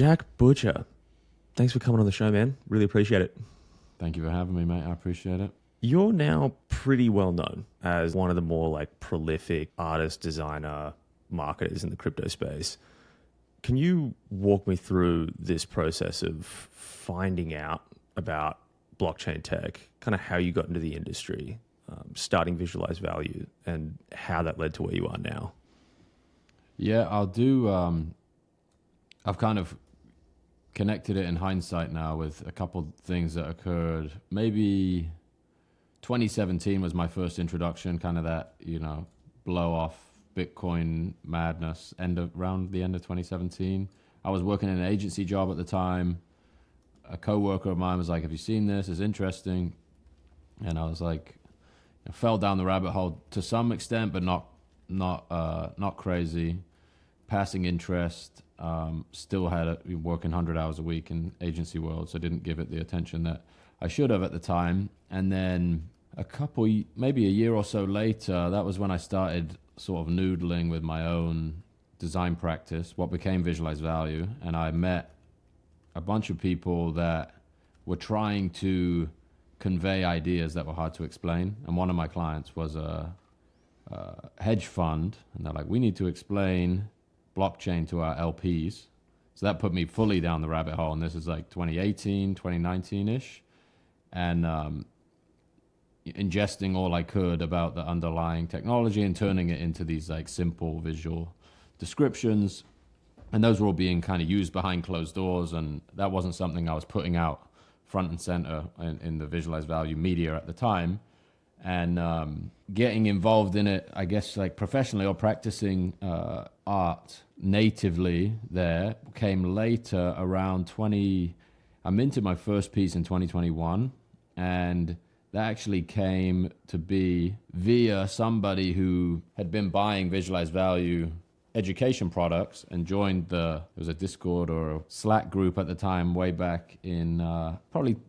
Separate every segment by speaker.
Speaker 1: Jack Butcher, thanks for coming on the show, man. Really appreciate it.
Speaker 2: Thank you for having me, mate. I appreciate it.
Speaker 1: You're now pretty well known as one of the more like prolific artist, designer, marketers in the crypto space. Can you walk me through this process of finding out about blockchain tech, kind of how you got into the industry, starting Visualize Value, and how that led to where you are now?
Speaker 2: Yeah, I'll do. I've kind of connected it in hindsight now with a couple things that occurred. Maybe 2017 was my first introduction, kind of that, blow off Bitcoin madness around the end of 2017. I was working in an agency job at the time. A coworker of mine was like, "Have you seen this? It's interesting." And I was like, I fell down the rabbit hole to some extent, but not crazy. Passing interest. Still had working 100 hours a week in agency world, so didn't give it the attention that I should have at the time. And then maybe a year or so later, that was when I started sort of noodling with my own design practice, what became Visualize Value. And I met a bunch of people that were trying to convey ideas that were hard to explain. And one of my clients was a hedge fund, and they're like, "We need to explain blockchain to our LPs." So that put me fully down the rabbit hole, and this is like 2018, 2019-ish. And ingesting all I could about the underlying technology and turning it into these like simple visual descriptions. And those were all being kind of used behind closed doors, and that wasn't something I was putting out front and center in the Visualize Value media at the time. And getting involved in it, I guess, like professionally or practicing art natively there came later around I minted my first piece in 2021, and that actually came to be via somebody who had been buying Visualize Value education products and joined there was a Discord or a Slack group at the time way back in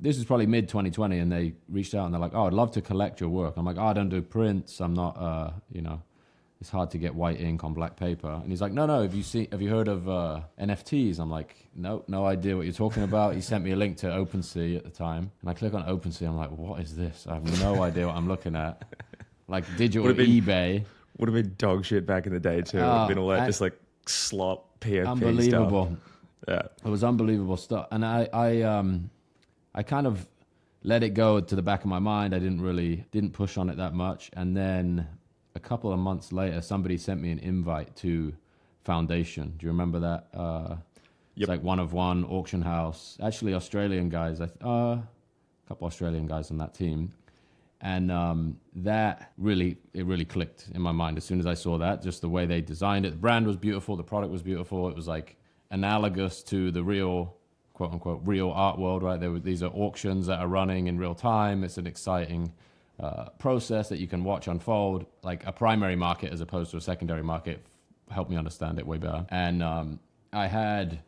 Speaker 2: this is probably mid 2020, and they reached out and they're like, "Oh, I'd love to collect your work." I'm like, "Oh, I don't do prints. I'm not it's hard to get white ink on black paper." And he's like, no, have you heard of NFTs? I'm like, no idea what you're talking about. He sent me a link to OpenSea at the time, and I click on OpenSea. I'm like, what is this? I have no idea what I'm looking at. Like digital eBay.
Speaker 1: Would have been dog shit back in the day too. It would have been all that just like slop PFP
Speaker 2: unbelievable
Speaker 1: stuff. Yeah,
Speaker 2: it was unbelievable stuff. And I kind of let it go to the back of my mind. I didn't push on it that much. And then a couple of months later, somebody sent me an invite to Foundation. Do you remember that? It's like one of one auction house. Actually, Australian guys. A couple Australian guys on that team. And that really clicked in my mind as soon as I saw that. Just the way they designed it, the brand was beautiful, the product was beautiful. It was like analogous to the real, quote unquote, real art world, right? These are auctions that are running in real time. It's an exciting process that you can watch unfold, like a primary market as opposed to a secondary market. Helped me understand it way better. And I had,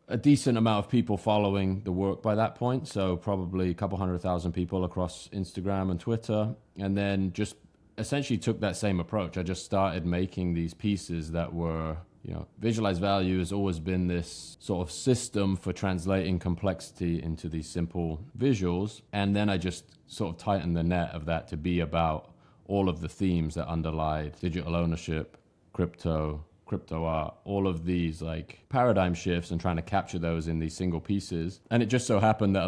Speaker 2: a decent amount of people following the work by that point. So probably a couple 100,000 people across Instagram and Twitter. And then just essentially took that same approach. I just started making these pieces that were, Visualize Value has always been this sort of system for translating complexity into these simple visuals. And then I just sort of tightened the net of that to be about all of the themes that underlie digital ownership, crypto art, all of these like paradigm shifts, and trying to capture those in these single pieces. And it just so happened that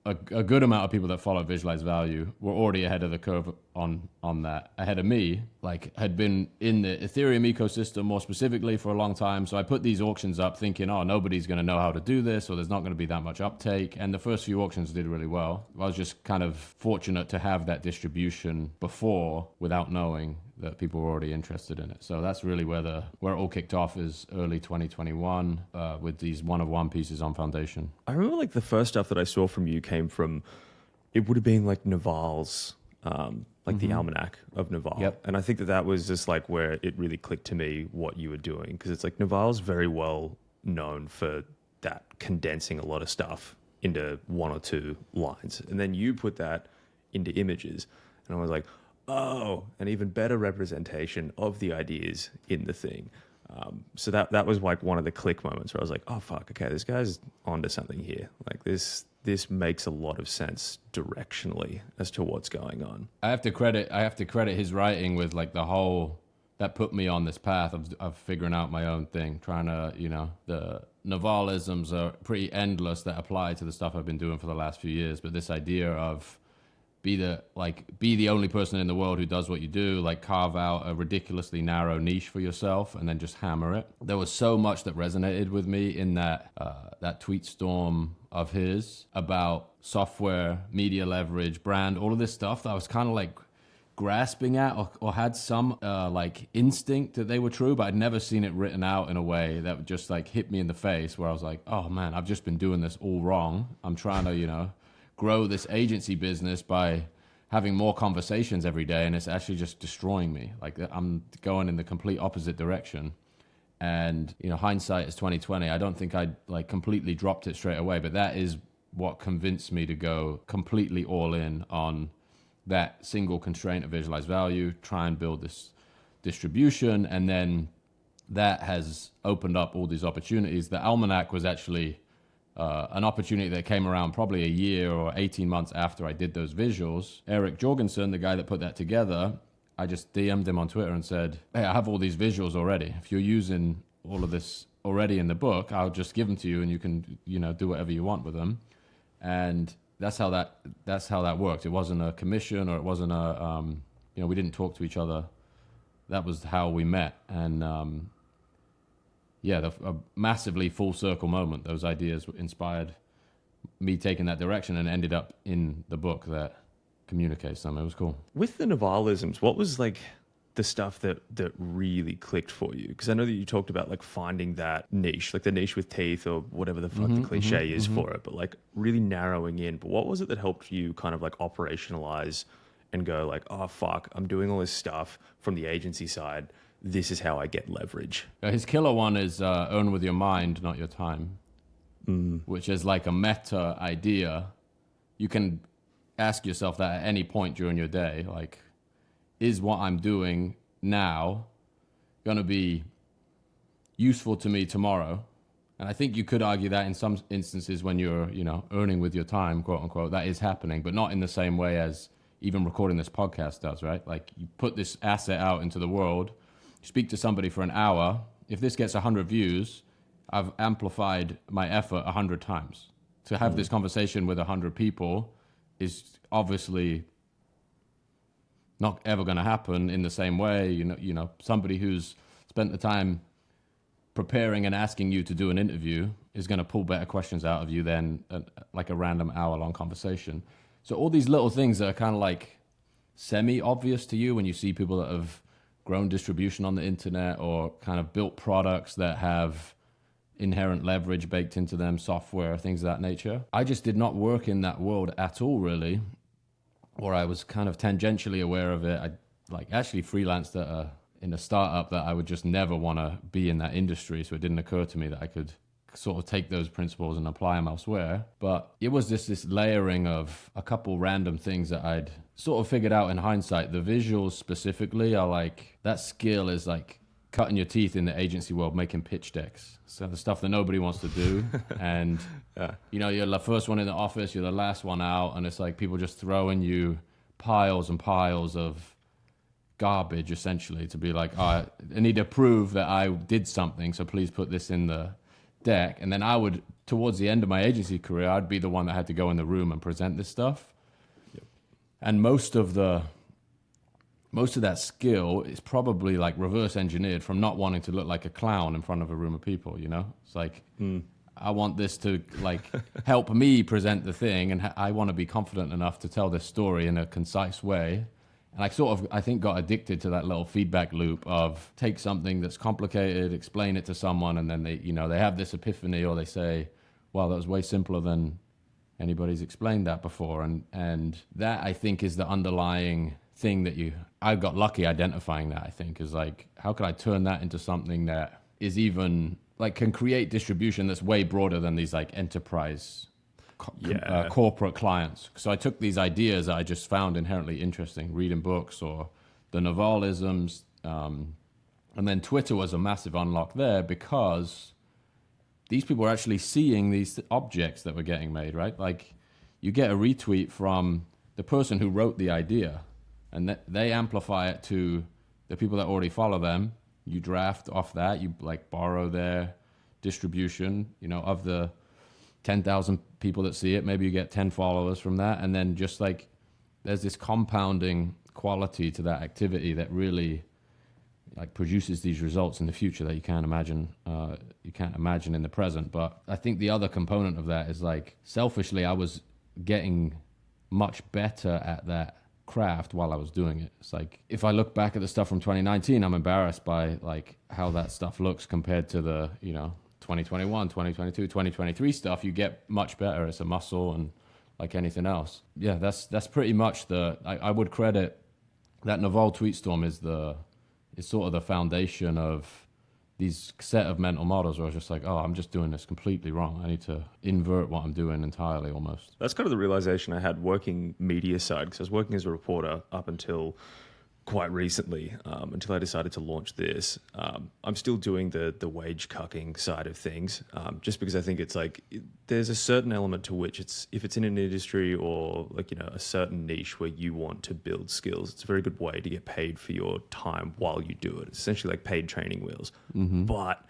Speaker 2: a good amount of people that follow Visualize Value were already ahead of the curve on that, ahead of me, like had been in the Ethereum ecosystem more specifically for a long time. So I put these auctions up thinking, oh, nobody's going to know how to do this, or there's not going to be that much uptake. And the first few auctions did really well. I was just kind of fortunate to have that distribution before without knowing that people were already interested in it. So that's really where it all kicked off, is early 2021 with these one-of-one pieces on Foundation.
Speaker 1: I remember like the first stuff that I saw from you came from, it would have been like Naval's, the almanac of Naval.
Speaker 2: Yep.
Speaker 1: And I think that was just like where it really clicked to me what you were doing, because it's like Naval's very well known for that, condensing a lot of stuff into one or two lines. And then you put that into images, and I was like, oh, an even better representation of the ideas in the thing. So that was like one of the click moments where I was like, oh fuck, okay, this guy's onto something here. Like this makes a lot of sense directionally as to what's going on.
Speaker 2: I have to credit his writing with like the whole that put me on this path of figuring out my own thing, trying to, the Navalisms are pretty endless that apply to the stuff I've been doing for the last few years. But this idea of be the only person in the world who does what you do, like carve out a ridiculously narrow niche for yourself and then just hammer it. There was so much that resonated with me in that tweet storm of his about software, media leverage, brand, all of this stuff that I was kind of like grasping at or had some like instinct that they were true, but I'd never seen it written out in a way that would just like hit me in the face where I was like, oh man, I've just been doing this all wrong. I'm trying to, grow this agency business by having more conversations every day, and it's actually just destroying me. Like I'm going in the complete opposite direction. And, hindsight is 2020. I don't think I like completely dropped it straight away, but that is what convinced me to go completely all in on that single constraint of visualized value, try and build this distribution. And then that has opened up all these opportunities. The Almanac was actually an opportunity that came around probably a year or 18 months after I did those visuals. Eric Jorgensen, the guy that put that together, I just DM'd him on Twitter and said, hey, I have all these visuals already. If you're using all of this already in the book, I'll just give them to you and you can, do whatever you want with them. And that's how that worked. It wasn't a commission, or it wasn't we didn't talk to each other. That was how we met. And a massively full circle moment. Those ideas inspired me taking that direction and ended up in the book that communicates them. It was cool.
Speaker 1: With the Navalisms, what was like the stuff that really clicked for you? Because I know that you talked about like finding that niche, like the niche with teeth or whatever the fuck the cliche is for it, but like really narrowing in. But what was it that helped you kind of like operationalize and go like, oh fuck, I'm doing all this stuff from the agency side. This is how I get leverage.
Speaker 2: His killer one is earn with your mind, not your time, which is like a meta idea. You can ask yourself that at any point during your day, like, is what I'm doing now going to be useful to me tomorrow? And I think you could argue that in some instances when you're, earning with your time, quote unquote, that is happening, but not in the same way as even recording this podcast does, right? Like you put this asset out into the world, you speak to somebody for an hour. If this gets 100 views, I've amplified my effort 100 times. To have this conversation with 100 people is obviously not ever going to happen in the same way. Somebody who's spent the time preparing and asking you to do an interview is going to pull better questions out of you than like a random hour-long conversation. So all these little things that are kind of like semi-obvious to you when you see people that have grown distribution on the internet or kind of built products that have inherent leverage baked into them, software, things of that nature. I just did not work in that world at all, really. Or I was kind of tangentially aware of it. I like actually freelanced in a startup that I would just never want to be in that industry. So it didn't occur to me that I could sort of take those principles and apply them elsewhere. But it was just this layering of a couple random things that I'd sort of figured out in hindsight. The visuals specifically are like, that skill is like cutting your teeth in the agency world, making pitch decks. So the stuff that nobody wants to do. And, you're the first one in the office, you're the last one out. And it's like people just throwing you piles and piles of garbage, essentially, to be like, oh, I need to prove that I did something. So please put this in the deck. And then I would, towards the end of my agency career, I'd be the one that had to go in the room and present this stuff. Yep. And most of that skill is probably like reverse engineered from not wanting to look like a clown in front of a room of people, It's like, I want this to like help me present the thing, and I want to be confident enough to tell this story in a concise way. And I think got addicted to that little feedback loop of take something that's complicated, explain it to someone, and then they have this epiphany, or they say, wow, that was way simpler than anybody's explained that before. And that, I think, is the underlying thing that I got lucky identifying that, I think, is like, how can I turn that into something that is even like can create distribution that's way broader than these like enterprise corporate clients. So I took these ideas that I just found inherently interesting, reading books or the Navalisms, And then Twitter was a massive unlock there because these people are actually seeing these objects that were getting made, right? Like you get a retweet from the person who wrote the idea, and they amplify it to the people that already follow them. You draft off that, you like borrow their distribution, you know, of the 10,000 people that see it, maybe you get 10 followers from that. And then just like, there's this compounding quality to that activity that really like produces these results in the future that you can't imagine in the present. But I think the other component of that is like, selfishly, I was getting much better at that craft while I was doing it. It's like, if I look back at the stuff from 2019, I'm embarrassed by like how that stuff looks compared to the, you know, 2021, 2022, 2023 stuff. You get much better. It's a muscle, and like anything else. Yeah, that's pretty much I would credit that Naval tweet storm is sort of the foundation of these set of mental models where I was just like, oh, I'm just doing this completely wrong. I need to invert what I'm doing entirely almost.
Speaker 1: That's kind of the realization I had working media side, because I was working as a reporter up until quite recently, until I decided to launch this. I'm still doing the wage cucking side of things, just because I think it's like there's a certain element to which if it's in an industry or like, you know, a certain niche where you want to build skills, it's a very good way to get paid for your time while you do it. It's essentially like paid training wheels. Mm-hmm. But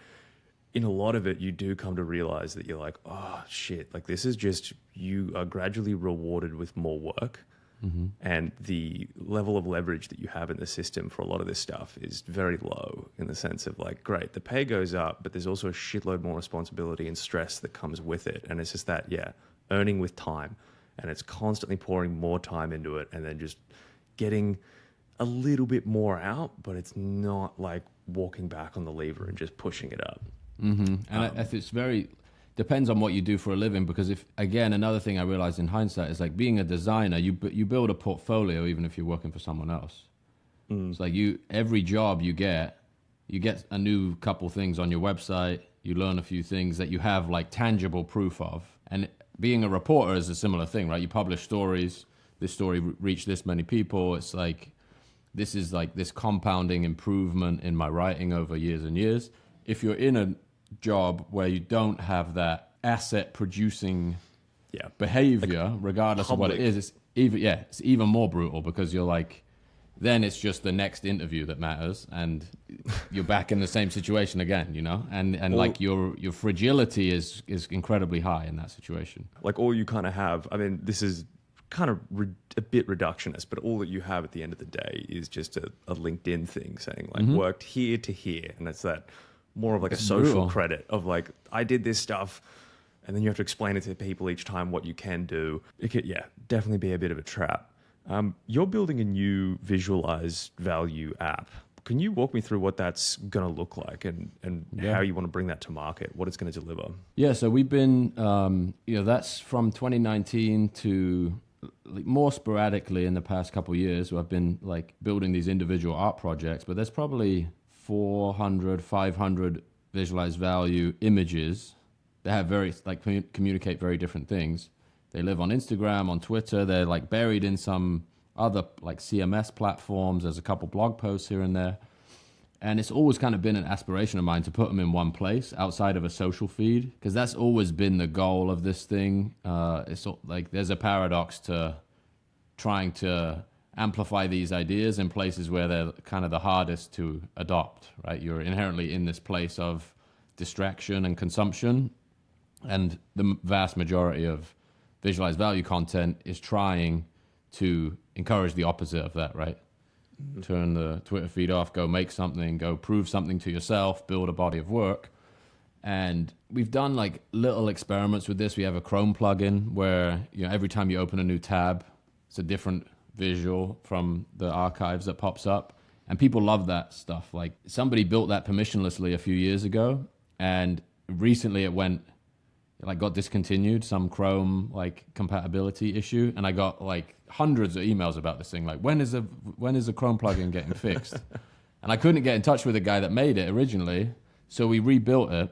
Speaker 1: in a lot of it, you do come to realize that you're like, oh shit, like this is just, you are gradually rewarded with more work. Mm-hmm. And the level of leverage that you have in the system for a lot of this stuff is very low, in the sense of like, great, the pay goes up, but there's also a shitload more responsibility and stress that comes with it. And it's just that, yeah, earning with time. And it's constantly pouring more time into it and then just getting a little bit more out, but it's not like walking back on the lever and just pushing it up.
Speaker 2: Mm-hmm. And it's very... depends on what you do for a living, because if, again, another thing I realized in hindsight is like being a designer, you build a portfolio even if you're working for someone else. It's like every job you get a new couple things on your website, you learn a few things that you have like tangible proof of. And being a reporter is a similar thing, right? You publish stories, this story reached this many people. It's like, this is like this compounding improvement in my writing over years and years. If you're in a job where you don't have that asset producing behavior, like regardless of what it is, it's even more brutal, because you're like, then it's just the next interview that matters, and you're back in the same situation again, you know, and like your fragility is incredibly high in that situation.
Speaker 1: Like all you kind of have, I mean, this is kind of a bit reductionist, but all that you have at the end of the day is just a LinkedIn thing saying like, mm-hmm. worked here to here, and it's that more of like a social credit of like, I did this stuff, and then you have to explain it to people each time what you can do. It could, definitely be a bit of a trap. You're building a new visualized value app. Can you walk me through what that's going to look like and how you want to bring that to market, what it's going to deliver?
Speaker 2: Yeah, so we've been, that's from 2019 to like more sporadically in the past couple of years, where I've been like building these individual art projects, but there's probably 400, 500 visualized value images that have communicate very different things. They live on Instagram, on Twitter. They're like buried in some other like CMS platforms. There's a couple blog posts here and there. And it's always kind of been an aspiration of mine to put them in one place outside of a social feed, because that's always been the goal of this thing. It's like there's a paradox to trying to amplify these ideas in places where they're kind of the hardest to adopt, right? You're inherently in this place of distraction and consumption, and the vast majority of visualized value content is trying to encourage the opposite of that, right? Mm-hmm. Turn the Twitter feed off, go make something, go prove something to yourself, build a body of work. And we've done like little experiments with this. We have a Chrome plugin where, you know, every time you open a new tab, it's a different visual from the archives that pops up, and people love that stuff. Like somebody built that permissionlessly a few years ago, and recently it got discontinued, some Chrome like compatibility issue, and I got like hundreds of emails about this thing, like when is a Chrome plugin getting fixed? And I couldn't get in touch with the guy that made it originally, so we rebuilt it,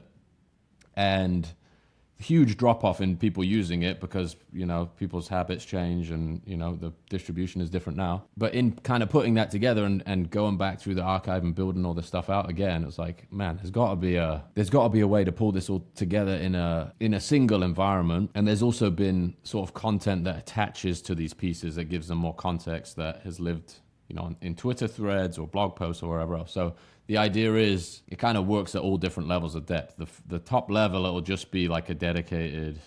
Speaker 2: and huge drop off in people using it because, you know, people's habits change and, you know, the distribution is different now. But in kind of putting that together and going back through the archive and building all this stuff out again, it's like, man, there's got to be a way to pull this all together in a single environment. And there's also been sort of content that attaches to these pieces that gives them more context that has lived, you know, in Twitter threads or blog posts or wherever else. So the idea is it kind of works at all different levels of depth. The top level, it'll just be like a dedicated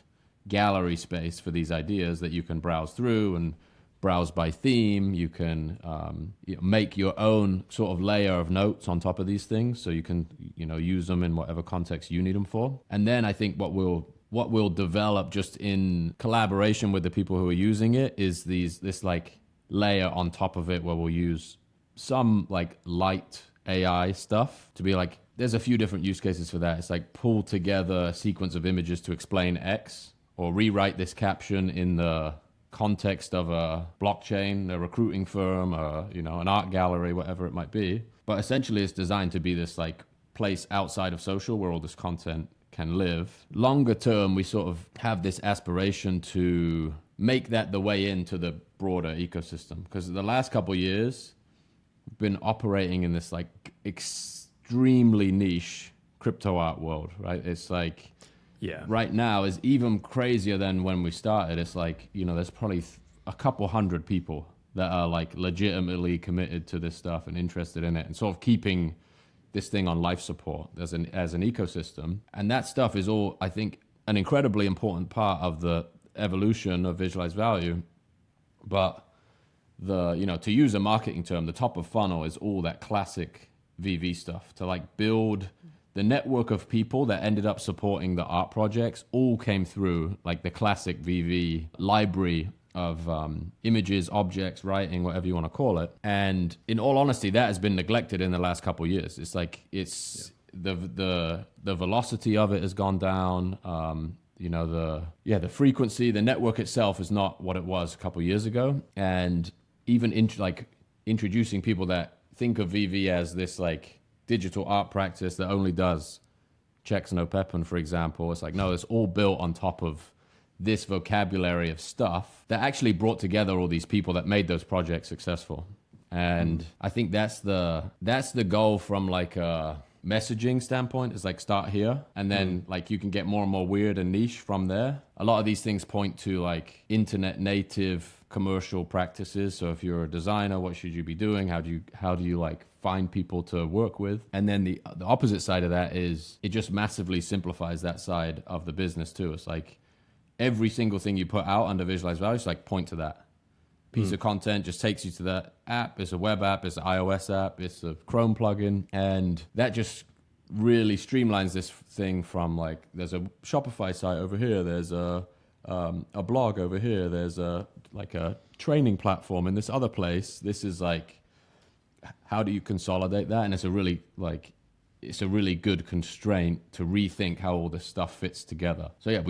Speaker 2: gallery space for these ideas that you can browse through and browse by theme. You can make your own sort of layer of notes on top of these things, so you can, you know, use them in whatever context you need them for. And then I think what we'll develop just in collaboration with the people who are using it is this like layer on top of it where we'll use some like light AI stuff to be like, there's a few different use cases for that. It's like pull together a sequence of images to explain X, or rewrite this caption in the context of a blockchain, a recruiting firm, or, you know, an art gallery, whatever it might be. But essentially it's designed to be this like place outside of social where all this content can live. Longer term, we sort of have this aspiration to make that the way into the broader ecosystem, because the last couple of years we've been operating in this like extremely niche crypto art world, right? It's like,
Speaker 1: yeah,
Speaker 2: right now is even crazier than when we started. It's like, you know, there's probably a couple hundred people that are like legitimately committed to this stuff and interested in it and sort of keeping this thing on life support as an ecosystem. And that stuff is all, I think, an incredibly important part of the evolution of visualized value. But you know, to use a marketing term, the top of funnel is all that classic VV stuff. To like build the network of people that ended up supporting the art projects all came through like the classic VV library of images, objects, writing, whatever you want to call it. And in all honesty, that has been neglected in the last couple of years. It's like the velocity of it has gone down. You know, the frequency, the network itself is not what it was a couple of years ago. And even introducing people that think of VV as this like digital art practice that only does Checks Opepen, for example. It's like, no, it's all built on top of this vocabulary of stuff that actually brought together all these people that made those projects successful. And I think that's the goal from like a messaging standpoint, is like start here and then like you can get more and more weird and niche from there. A lot of these things point to like internet native commercial practices. So if you're a designer, what should you be doing? How do you like find people to work with? And then the opposite side of that is it just massively simplifies that side of the business too. It's like every single thing you put out under visualized value is like point to that piece of content, just takes you to that app. It's a web app, it's an iOS app, it's a Chrome plugin, and that just really streamlines this thing from like, there's a Shopify site over here, there's a blog over here, there's a training platform in this other place. This is like, how do you consolidate that? And it's a really good constraint to rethink how all this stuff fits together. So yeah,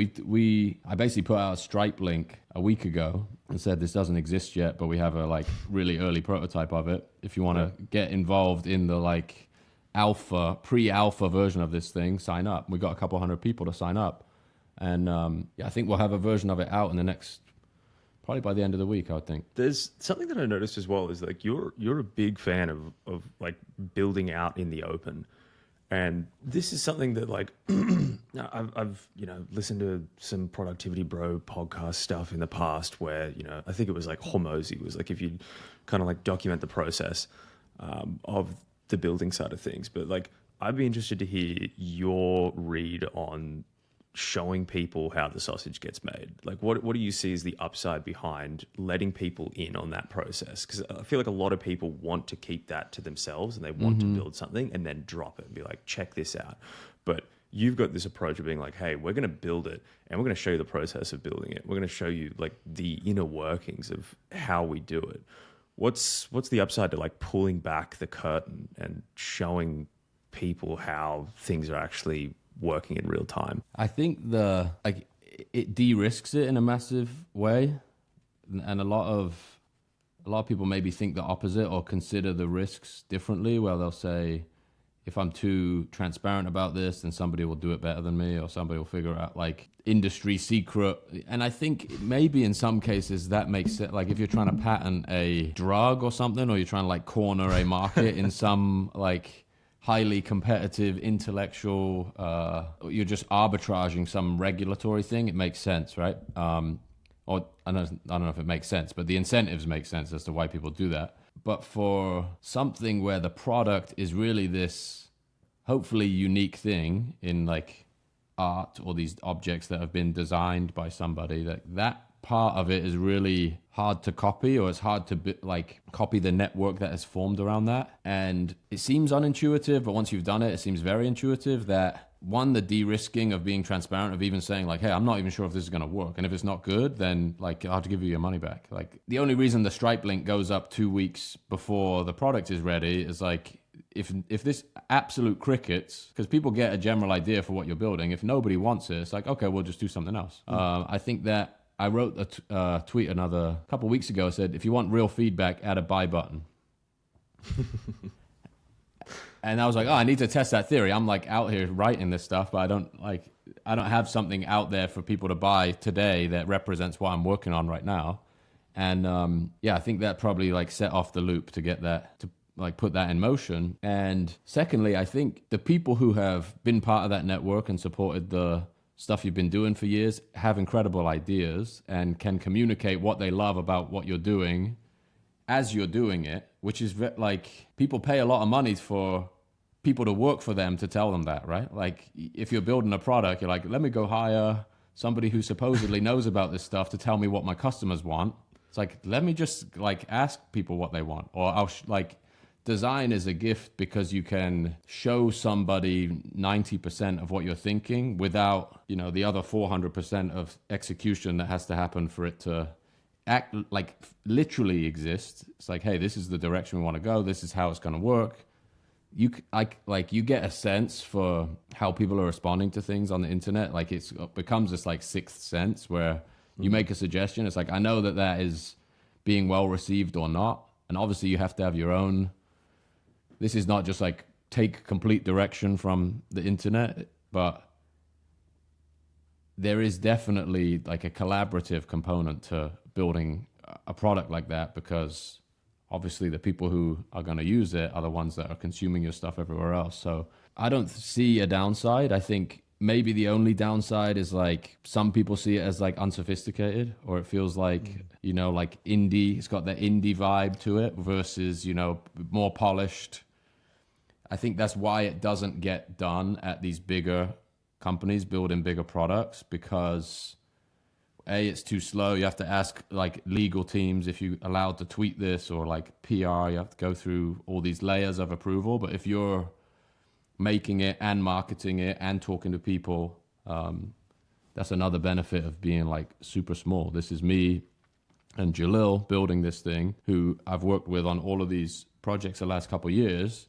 Speaker 2: I basically put out a Stripe link a week ago and said this doesn't exist yet, but we have a like really early prototype of it. If you want to get involved in the like pre-alpha version of this thing, sign up. We got a couple hundred people to sign up, and I think we'll have a version of it out in the next, probably by the end of the week, I would think. There's
Speaker 1: something that I noticed as well is like you're a big fan of like building out in the open. And this is something that like I've listened to some Productivity Bro podcast stuff in the past where, I think it was like Hormozy was like, if you kind of like document the process of the building side of things. But like, I'd be interested to hear your read on showing people how the sausage gets made. Like what do you see as the upside behind letting people in on that process? Because I feel like a lot of people want to keep that to themselves and they want to build something and then drop it and be like, check this out. But you've got this approach of being like, hey, we're going to build it and we're going to show you the process of building it. We're going to show you like the inner workings of how we do it. What's the upside to like pulling back the curtain and showing people how things are actually working in real time?
Speaker 2: I think it de-risks it in a massive way, and a lot of people maybe think the opposite or consider the risks differently, where they'll say if I'm too transparent about this, then somebody will do it better than me, or somebody will figure out like industry secret. And I think maybe in some cases that makes it like if you're trying to patent a drug or something, or you're trying to like corner a market in some like highly competitive intellectual, you're just arbitraging some regulatory thing, it makes sense, right? Or I don't know if it makes sense, but the incentives make sense as to why people do that. But for something where the product is really this hopefully unique thing in like art or these objects that have been designed by somebody, that part of it is really hard to copy, or it's hard to like copy the network that has formed around that. And it seems unintuitive, but once you've done it, it seems very intuitive that one, the de-risking of being transparent, of even saying like, hey, I'm not even sure if this is going to work. And if it's not good, then like I'll have to give you your money back. Like the only reason the Stripe link goes up 2 weeks before the product is ready is like, if this absolute crickets, because people get a general idea for what you're building. If nobody wants it, it's like, okay, we'll just do something else. I think that I wrote a tweet a couple of weeks ago, said, if you want real feedback, add a buy button. And I was like, oh, I need to test that theory. I'm like out here writing this stuff, but I don't have something out there for people to buy today that represents what I'm working on right now. And yeah, I think that probably like set off the loop to get that, to like put that in motion. And secondly, I think the people who have been part of that network and supported the stuff you've been doing for years have incredible ideas and can communicate what they love about what you're doing as you're doing it, which is like people pay a lot of money for people to work for them to tell them that, right? Like if you're building a product, you're like, let me go hire somebody who supposedly knows about this stuff to tell me what my customers want. It's like, let me just like ask people what they want, or I'll like design is a gift because you can show somebody 90% of what you're thinking without, you know, the other 400% of execution that has to happen for it to act like literally exist. It's like, hey, this is the direction we want to go. This is how it's going to work. You get a sense for how people are responding to things on the internet. Like it becomes this like sixth sense where you make a suggestion. It's like, I know that is being well received or not. And obviously you have to have your own. This is not just like take complete direction from the internet, but there is definitely like a collaborative component to building a product like that, because obviously the people who are going to use it are the ones that are consuming your stuff everywhere else. So I don't see a downside. I think maybe the only downside is like some people see it as like unsophisticated, or it feels like, you know, like indie. It's got that indie vibe to it versus, you know, more polished. I think that's why it doesn't get done at these bigger companies building bigger products, because A, it's too slow. You have to ask like legal teams if you're allowed to tweet this, or like PR, you have to go through all these layers of approval. But if you're making it and marketing it and talking to people, that's another benefit of being like super small. This is me and Jalil building this thing, who I've worked with on all of these projects the last couple of years.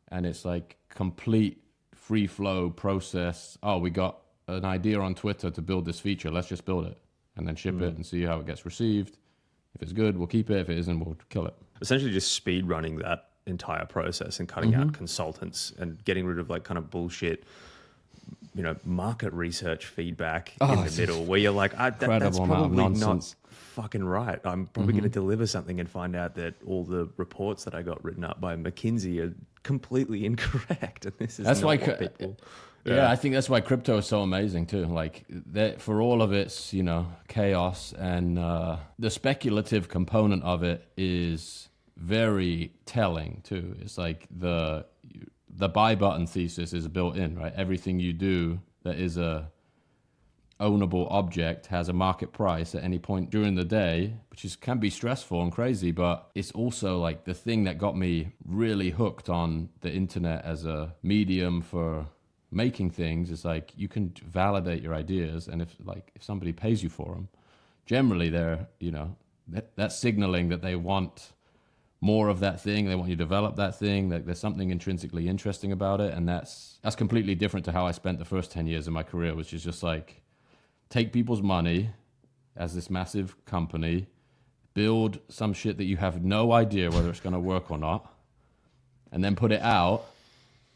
Speaker 2: And it's like complete free flow process. Oh, we got an idea on Twitter to build this feature. Let's just build it and then ship it and see how it gets received. If it's good, we'll keep it. If it isn't, we'll kill it.
Speaker 1: Essentially just speed running that entire process and cutting out consultants and getting rid of like kind of bullshit, you know, market research feedback in the middle where you're like, that's probably not fucking right. I'm probably going to deliver something and find out that all the reports that I got written up by McKinsey are completely incorrect. And this is
Speaker 2: that's
Speaker 1: not
Speaker 2: why
Speaker 1: what people...
Speaker 2: Yeah, I think that's why crypto is so amazing too. Like that, for all of its, you know, chaos and the speculative component of it is very telling too. It's like the buy button thesis is built in, right? Everything you do that is a ownable object has a market price at any point during the day, which can be stressful and crazy, but it's also like the thing that got me really hooked on the internet as a medium for making things is like you can validate your ideas, and if somebody pays you for them, generally they're, you know, that's signaling that they want more of that thing. They want you to develop that thing. Like there's something intrinsically interesting about it, and that's completely different to how I spent the first 10 years of my career, which is just like take people's money as this massive company, build some shit that you have no idea whether it's going to work or not, and then put it out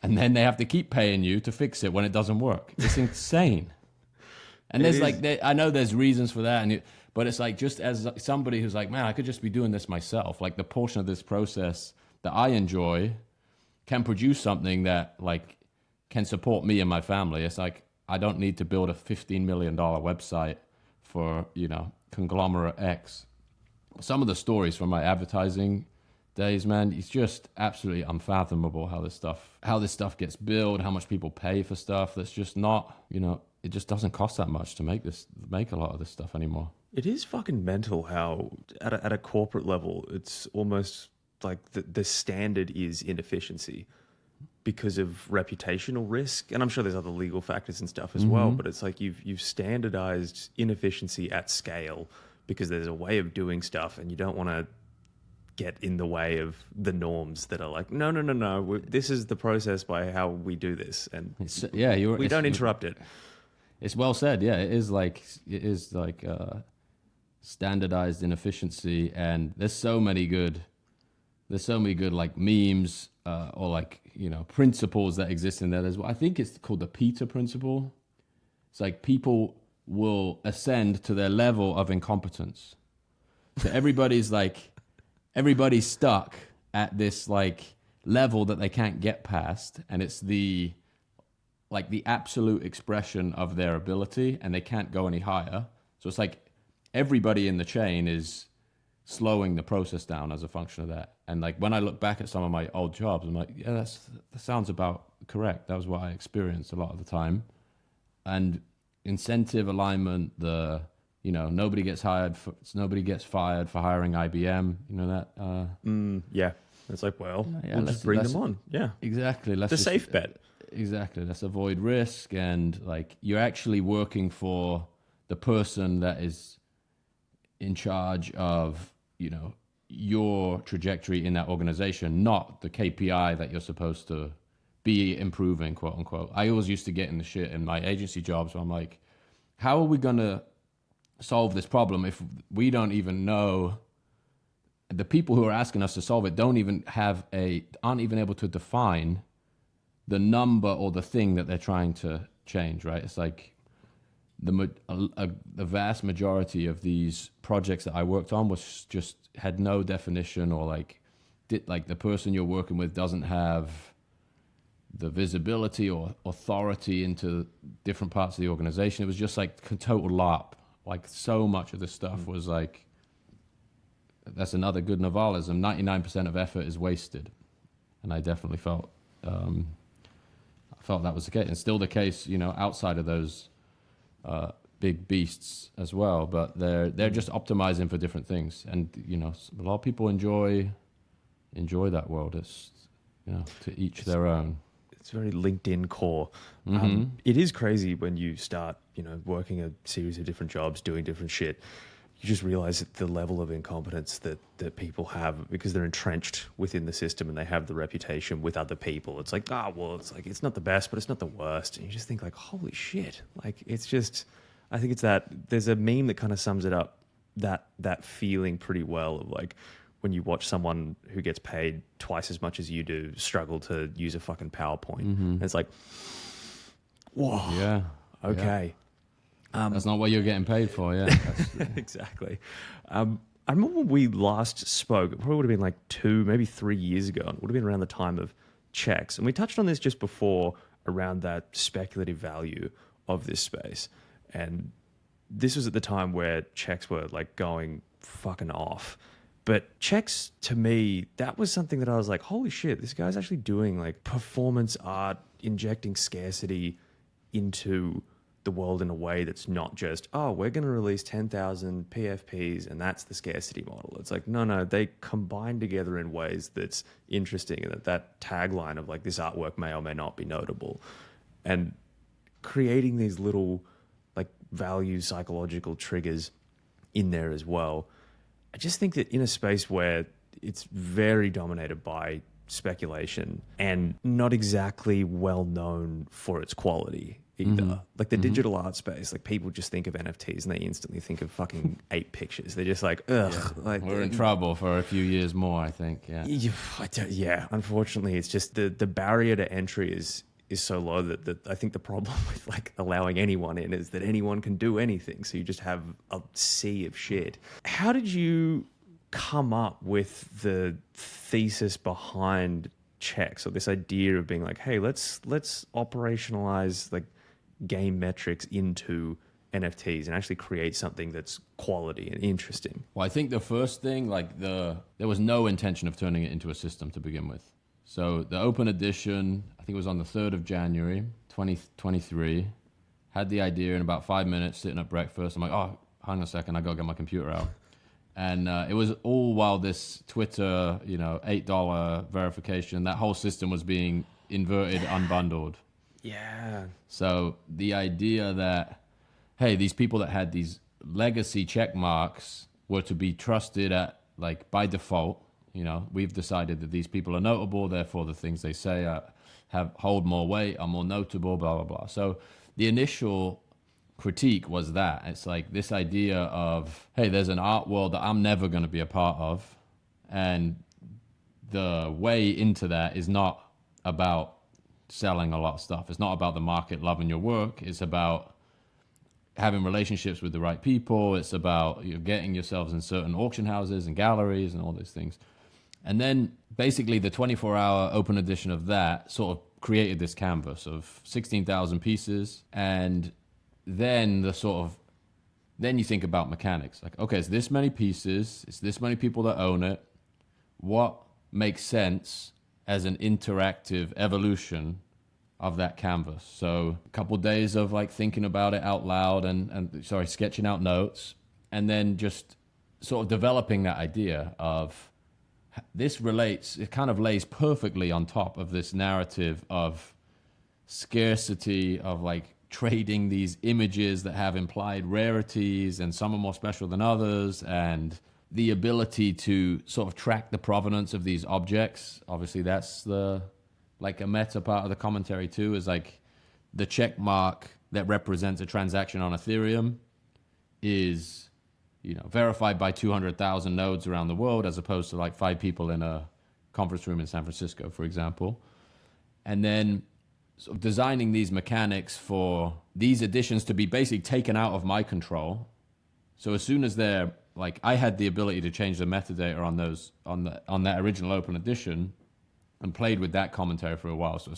Speaker 2: and then they have to keep paying you to fix it when it doesn't work. It's insane. And there's I know there's reasons for that, but it's like, just as somebody who's like, man, I could just be doing this myself. Like, the portion of this process that I enjoy can produce something that like can support me and my family. It's like, I don't need to build a $15 million website for, conglomerate X. Some of the stories from my advertising days, man, it's just absolutely unfathomable how this stuff gets billed, how much people pay for stuff that's just not, it just doesn't cost that much to make a lot of this stuff anymore.
Speaker 1: It is fucking mental how at a corporate level, it's almost like the standard is inefficiency because of reputational risk. And I'm sure there's other legal factors and stuff as well, but it's like you've standardized inefficiency at scale because there's a way of doing stuff and you don't want to get in the way of the norms that are like, no, this is the process by how we do this. And we don't interrupt it.
Speaker 2: It's well said. Yeah, it is like standardized inefficiency, and there's so many good like memes or like principles that exist in there as well. I think it's called the Peter principle. It's like people will ascend to their level of incompetence. So everybody's stuck at this like level that they can't get past, and it's the absolute expression of their ability, and they can't go any higher. So it's like everybody in the chain is slowing the process down as a function of that. And like when I look back at some of my old jobs, I'm like, yeah, that sounds about correct. That was what I experienced a lot of the time. And incentive alignment, nobody gets fired for hiring IBM.
Speaker 1: Yeah. It's like, we'll just bring them on. Yeah.
Speaker 2: Exactly.
Speaker 1: It's a safe bet.
Speaker 2: Exactly. Let's avoid risk. And like, you're actually working for the person that is in charge of, your trajectory in that organization, not the KPI that you're supposed to be improving, quote unquote. I always used to get in the shit in my agency jobs where I'm like, how are we going to solve this problem if we don't even know, the people who are asking us to solve it aren't even able to define the number or the thing that they're trying to change, right? It's like the vast majority of these projects that I worked on was just had no definition, or the person you're working with doesn't have the visibility or authority into different parts of the organization. It was just like total LARP. Like, so much of this stuff was like, that's another good Navalism. 99% of effort is wasted. And I definitely felt that was the case, and still the case, outside of those big beasts as well. But they're just optimizing for different things, and a lot of people enjoy that world. It's to each their own.
Speaker 1: It's very LinkedIn core. It is crazy when you start, working a series of different jobs, doing different shit. You just realize that the level of incompetence that people have because they're entrenched within the system and they have the reputation with other people. It's like, it's not the best, but it's not the worst. And you just think like, holy shit. Like, it's just, I think it's that, there's a meme that kind of sums it up, that feeling pretty well of like, when you watch someone who gets paid twice as much as you do struggle to use a fucking PowerPoint. And it's like, whoa.
Speaker 2: Yeah.
Speaker 1: Okay.
Speaker 2: Yeah. That's not what you're getting paid for, yeah.
Speaker 1: Exactly. I remember when we last spoke, it probably would have been like 2, maybe 3 years ago. It would have been around the time of Checks. And we touched on this just before around that speculative value of this space. And this was at the time where Checks were like going fucking off. But Checks, to me, that was something that I was like, holy shit, this guy's actually doing like performance art, injecting scarcity into the world in a way that's not just, we're going to release 10,000 PFPs and that's the scarcity model. It's like, no, they combine together in ways that's interesting, and that tagline of like, this artwork may or may not be notable, and creating these little like value psychological triggers in there as well. I just think that in a space where it's very dominated by speculation and not exactly well known for its quality, either. Like the digital art space, like people just think of NFTs and they instantly think of fucking 8 pictures. They're just like, ugh.
Speaker 2: Yeah.
Speaker 1: Like
Speaker 2: We're in trouble for a few years more, I think. Yeah.
Speaker 1: Yeah, unfortunately, it's just the barrier to entry is so low that I think the problem with like allowing anyone in is that anyone can do anything. So you just have a sea of shit. How did you come up with the thesis behind Checks, or this idea of being like, hey, let's operationalize like game metrics into NFTs and actually create something that's quality and interesting?
Speaker 2: Well, I think the first thing, like there was no intention of turning it into a system to begin with. So the open edition, I think it was on the 3rd of January, 2023, had the idea in about 5 minutes sitting at breakfast. I'm like, oh, hang on a second, I gotta get my computer out. And it was all while this Twitter, $8 verification, that whole system was being inverted, unbundled.
Speaker 1: Yeah.
Speaker 2: So the idea that, hey, these people that had these legacy check marks were to be trusted at, like, by default. We've decided that these people are notable, therefore the things they say hold more weight, are more notable, blah, blah, blah. So the initial critique was that it's like this idea of, hey, there's an art world that I'm never going to be a part of, and the way into that is not about selling a lot of stuff. It's not about the market loving your work. It's about having relationships with the right people. It's about getting yourselves in certain auction houses and galleries and all these things. And then basically the 24-hour open edition of that sort of created this canvas of 16,000 pieces. And then then you think about mechanics. Like, okay, it's this many pieces, it's this many people that own it. What makes sense as an interactive evolution of that canvas? So a couple of days of like thinking about it out loud and sketching out notes, and then just sort of developing that idea of it kind of lays perfectly on top of this narrative of scarcity, of like trading these images that have implied rarities, and some are more special than others, and the ability to sort of track the provenance of these objects. Obviously, that's a meta part of the commentary too, is like the check mark that represents a transaction on Ethereum is, verified by 200,000 nodes around the world, as opposed to like 5 people in a conference room in San Francisco, for example. And then sort of designing these mechanics for these additions to be basically taken out of my control. So as soon as they're like, I had the ability to change the metadata on those on that original open edition, and played with that commentary for a while. So,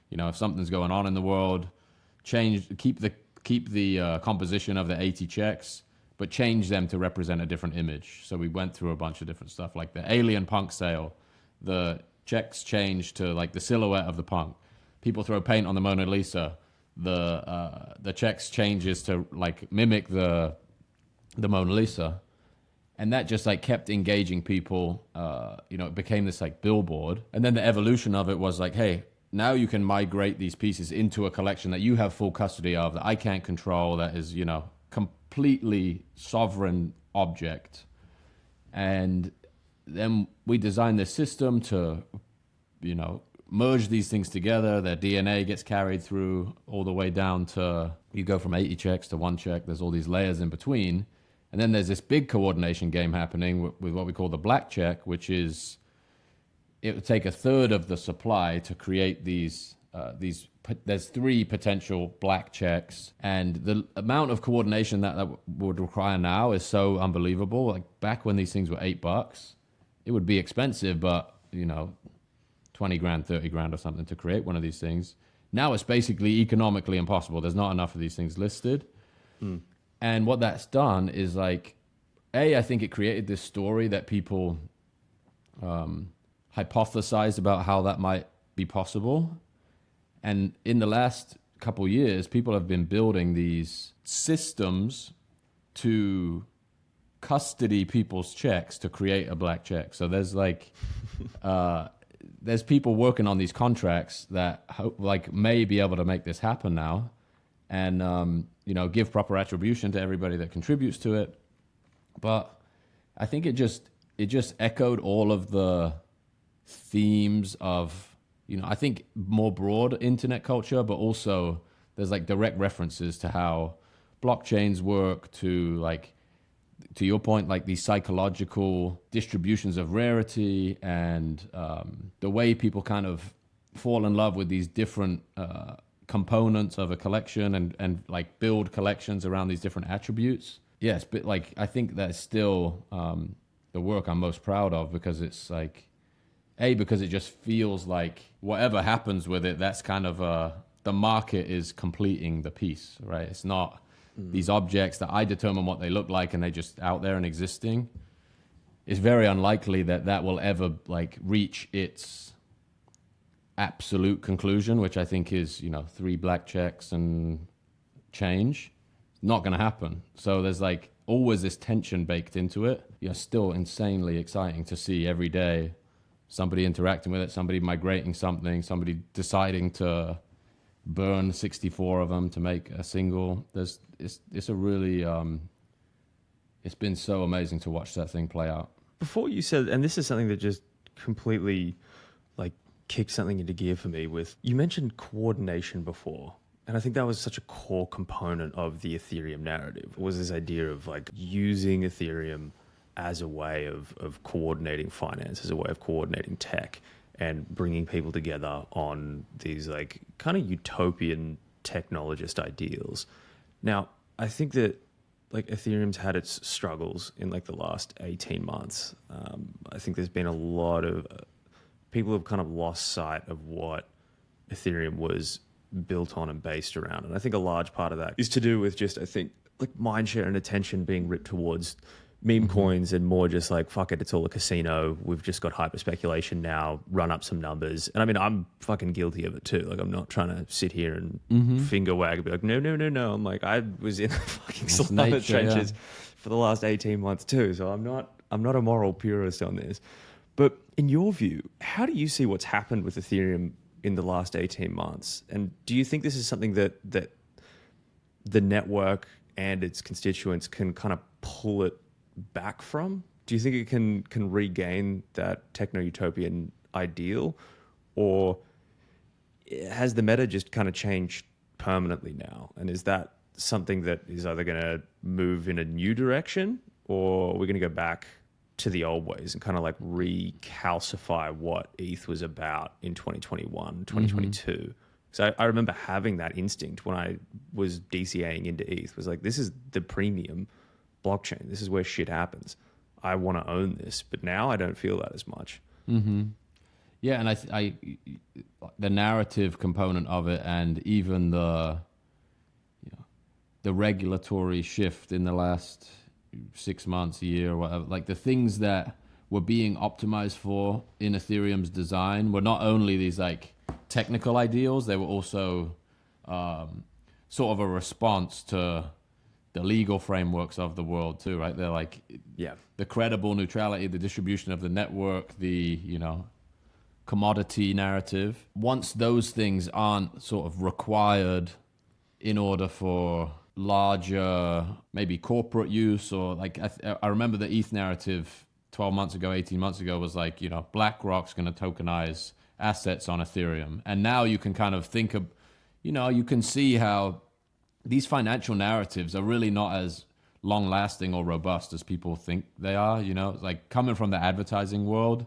Speaker 2: if something's going on in the world, keep the composition of the 80 checks, but change them to represent a different image. So we went through a bunch of different stuff, like the alien punk sale. The checks changed to like the silhouette of the punk. People throw paint on the Mona Lisa. The checks changes to like mimic the Mona Lisa. And that just like kept engaging people. It became this like billboard. And then the evolution of it was like, hey, now you can migrate these pieces into a collection that you have full custody of, that I can't control, that is, completely sovereign object. And then we designed this system to, merge these things together. Their DNA gets carried through all the way down to, you go from 80 checks to 1 check. There's all these layers in between. And then there's this big coordination game happening with what we call the black check, which is, it would take a third of the supply to create these. There's 3 potential black checks, and the amount of coordination that would require now is so unbelievable. Like back when these things were $8, it would be expensive, but 20 grand, 30 grand or something to create one of these things. Now it's basically economically impossible. There's not enough of these things listed. And what that's done is like, I think it created this story that people hypothesized about how that might be possible. And in the last couple of years, people have been building these systems to custody people's checks to create a black check. So there's like, there's people working on these contracts that may be able to make this happen now, and give proper attribution to everybody that contributes to it. But I think it just echoed all of the themes of, I think more broad internet culture, but also there's like direct references to how blockchains work, to like, to your point, like these psychological distributions of rarity, and the way people kind of fall in love with these different components of a collection, and like build collections around these different attributes. Yes, but like I think that's still the work I'm most proud of, because it's like, because it just feels like whatever happens with it, that's kind of the market is completing the piece, right? It's not these objects that I determine what they look like and they're just out there and existing. It's very unlikely that that will ever like reach its absolute conclusion, which I think is, 3 black checks and change. Not going to happen. So there's like always this tension baked into it. Still insanely exciting to see every day somebody interacting with it, somebody migrating something, somebody deciding to burn 64 of them to make a single. It's a really, it's been so amazing to watch that thing play out.
Speaker 1: Before you said, and this is something that just completely like kicked something into gear for me with, you mentioned coordination before. And I think that was such a core component of the Ethereum narrative, was this idea of like using Ethereum as a way of coordinating finance, as a way of coordinating tech, and bringing people together on these like kind of utopian technologist ideals. Now, I think that like Ethereum's had its struggles in like the last 18 months. I think there's been a lot of people have kind of lost sight of what Ethereum was built on and based around. And I think a large part of that is to do with just, I think, like mindshare and attention being ripped towards meme coins, and more just like, fuck it, it's all a casino. We've just got hyper speculation now, run up some numbers. And I mean, I'm fucking guilty of it too. Like, I'm not trying to sit here and finger wag and be like, no. I'm like, I was in the fucking slaughter trenches for the last 18 months too. So I'm not a moral purist on this. But in your view, how do you see what's happened with Ethereum in the last 18 months? And do you think this is something that the network and its constituents can kind of pull it back from? Do you think it can regain that techno-utopian ideal? Or has the meta just kind of changed permanently now? And is that something that is either going to move in a new direction, or we're going to go back to the old ways and kind of like recalcify what ETH was about in 2021, 2022? So I remember having that instinct when I was DCAing into ETH, was like, this is the premium blockchain. This is where shit happens. I want to own this. But now I don't feel that as much.
Speaker 2: Yeah, and I the narrative component of it, and even the regulatory shift in the last 6 months, a year, or whatever, like the things that were being optimized for in Ethereum's design were not only these like technical ideals, they were also sort of a response to the legal frameworks of the world too, right? They're like, the credible neutrality, the distribution of the network, the, commodity narrative. Once those things aren't sort of required in order for larger, maybe corporate use, or like, I remember the ETH narrative 12 months ago, 18 months ago was like, BlackRock's going to tokenize assets on Ethereum. And now you can kind of think of, you can see how these financial narratives are really not as long lasting or robust as people think they are. Like coming from the advertising world,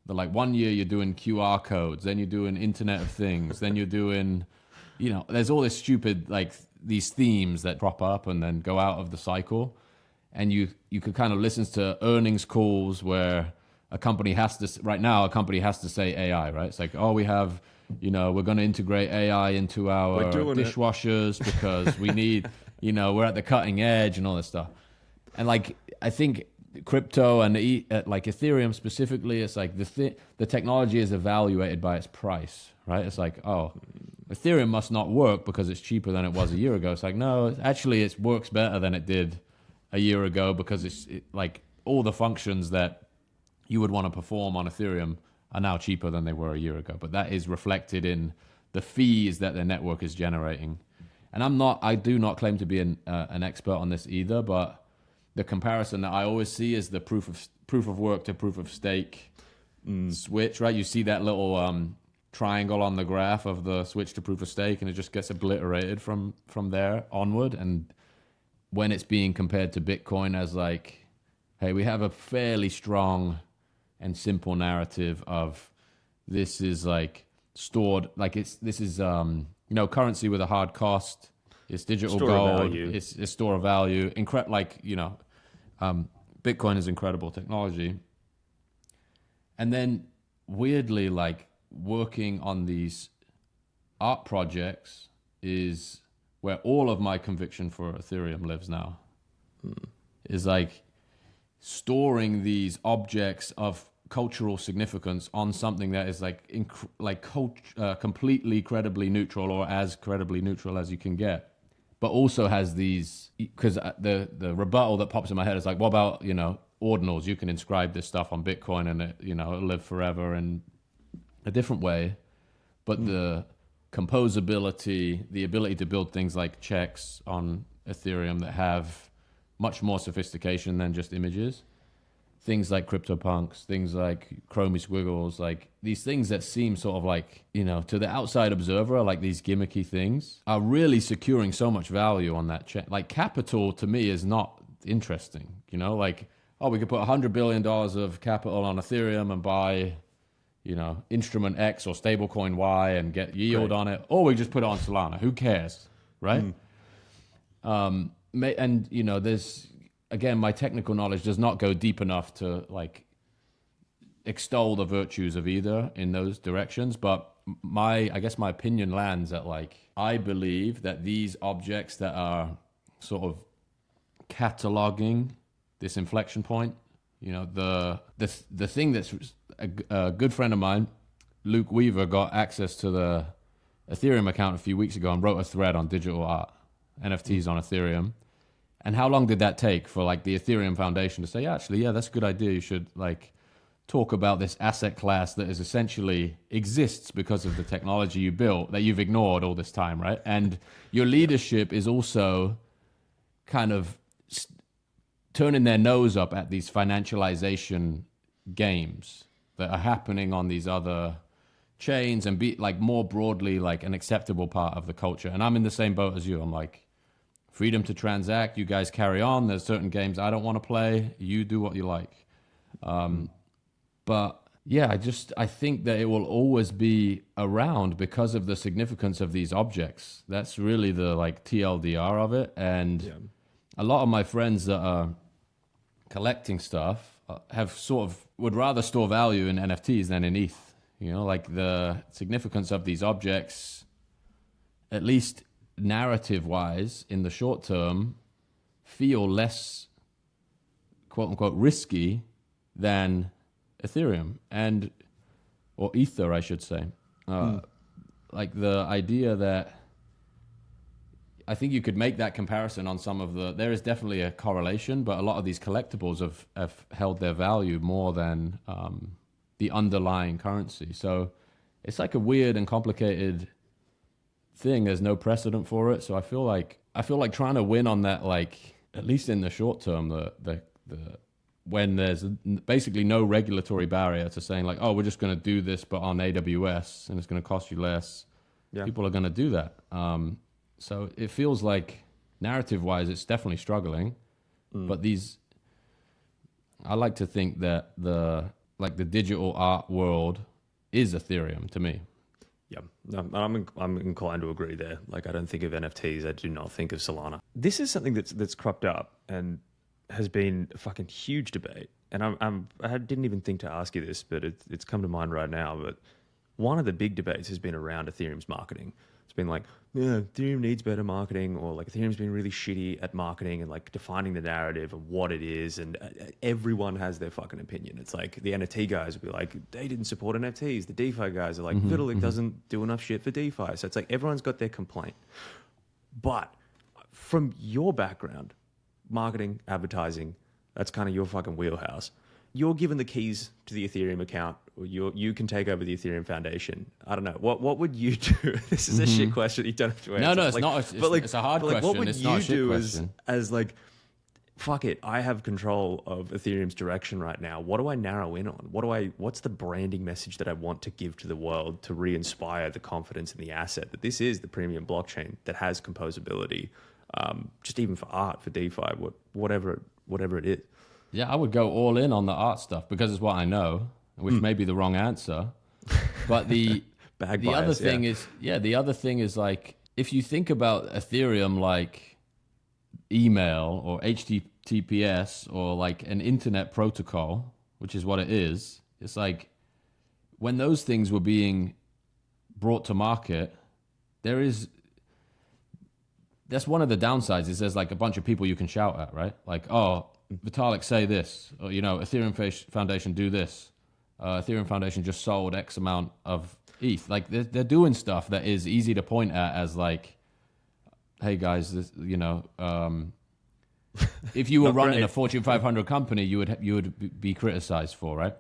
Speaker 2: they're like, 1 year you're doing QR codes, then you're doing Internet of Things, then you're doing, there's all this stupid, like these themes that prop up and then go out of the cycle. And you could kind of listen to earnings calls where a company has to say AI, right? It's like, we have, we're going to integrate AI into our dishwashers because we need, we're at the cutting edge and all this stuff. And like, I think crypto and like Ethereum specifically, it's like the technology is evaluated by its price, right? It's like, Ethereum must not work because it's cheaper than it was a year ago. It's like, no, actually it works better than it did a year ago because it's like all the functions that you would want to perform on Ethereum are now cheaper than they were a year ago. But that is reflected in the fees that the network is generating. And I do not claim to be an expert on this either, but the comparison that I always see is the proof of work to proof of stake switch, right? You see that little triangle on the graph of the switch to proof of stake, and it just gets obliterated from there onward. And when it's being compared to Bitcoin as like, hey, we have a fairly strong and simple narrative of this is like stored, like this is currency with a hard cost. It's digital gold. It's store of value. Bitcoin is incredible technology. And then weirdly, like working on these art projects is where all of my conviction for Ethereum lives now. Is like storing these objects of cultural significance on something that is completely credibly neutral, or as credibly neutral as you can get, but also has these, because the rebuttal that pops in my head is like, what about, ordinals? You can inscribe this stuff on Bitcoin and it'll live forever in a different way. But the composability, the ability to build things like checks on Ethereum that have much more sophistication than just images, things like CryptoPunks, things like Chromie Squiggles, like these things that seem sort of like, to the outside observer, like these gimmicky things, are really securing so much value on that check. Like capital to me is not interesting, like, oh, we could put $100 billion of capital on Ethereum and buy, instrument X or stablecoin Y and get yield on it, or we just put it on Solana. Who cares, right? And there's, again, my technical knowledge does not go deep enough to like extol the virtues of either in those directions. But I guess my opinion lands at like, I believe that these objects that are sort of cataloging this inflection point, the thing that's a good friend of mine, Luke Weaver, got access to the Ethereum account a few weeks ago and wrote a thread on digital art, NFTs on Ethereum. And how long did that take for like the Ethereum Foundation to say, actually, that's a good idea. You should like talk about this asset class that is essentially exists because of the technology you built that you've ignored all this time, right? And your leadership is also kind of turning their nose up at these financialization games that are happening on these other chains and be like more broadly like an acceptable part of the culture. And I'm in the same boat as you. I'm like, freedom to transact, you guys carry on. There's certain games I don't want to play. You do what you like. But yeah, I think that it will always be around because of the significance of these objects. That's really the like TLDR of it. And a lot of my friends that are collecting stuff have sort of would rather store value in NFTs than in ETH. Like the significance of these objects, at least narrative-wise, in the short term, feel less quote-unquote risky than Ethereum or Ether, I should say. Like the idea that I think you could make that comparison on some of there is definitely a correlation, but a lot of these collectibles have held their value more than the underlying currency. So it's like a weird and complicated thing. There's no precedent for it. So I feel like trying to win on that, like at least in the short term, the when there's basically no regulatory barrier to saying like, oh, we're just going to do this, but on AWS and it's going to cost you less. Yeah. People are going to do that. So it feels like narrative-wise, it's definitely struggling. But I like to think that the digital art world is Ethereum to me.
Speaker 1: Yeah, no, I'm inclined to agree there. Like, I don't think of NFTs. I do not think of Solana. This is something that's cropped up and has been a fucking huge debate. And I didn't even think to ask you this, but it's come to mind right now. But one of the big debates has been around Ethereum's marketing. It's been like, Ethereum needs better marketing, or like Ethereum's been really shitty at marketing and like defining the narrative of what it is. And everyone has their fucking opinion. It's like the NFT guys will be like, they didn't support NFTs. The DeFi guys are like, Vitalik doesn't do enough shit for DeFi. So it's like everyone's got their complaint. But from your background, marketing, advertising, that's kind of your fucking wheelhouse. You're given the keys to the Ethereum account, or you can take over the Ethereum Foundation. I don't know. What would you do? This is a shit question. You don't have to answer.
Speaker 2: No, it's not. It's a hard question.
Speaker 1: What would you do as like fuck it, I have control of Ethereum's direction right now. What do I narrow in on? What's the branding message that I want to give to the world to re-inspire the confidence in the asset that this is the premium blockchain that has composability, just even for art, for DeFi, whatever it is.
Speaker 2: Yeah, I would go all in on the art stuff because it's what I know, which may be the wrong answer. But the other thing is like, if you think about Ethereum like email or HTTPS or like an internet protocol, which is what it is, it's like when those things were being brought to market, that's one of the downsides is there's like a bunch of people you can shout at, right? Like, oh, Vitalik say this, or, you know, Ethereum Foundation do this. Ethereum Foundation just sold X amount of ETH. Like they're doing stuff that is easy to point at as like, hey guys, this, you know, if you were running a Fortune 500 company, you would be criticized for, right?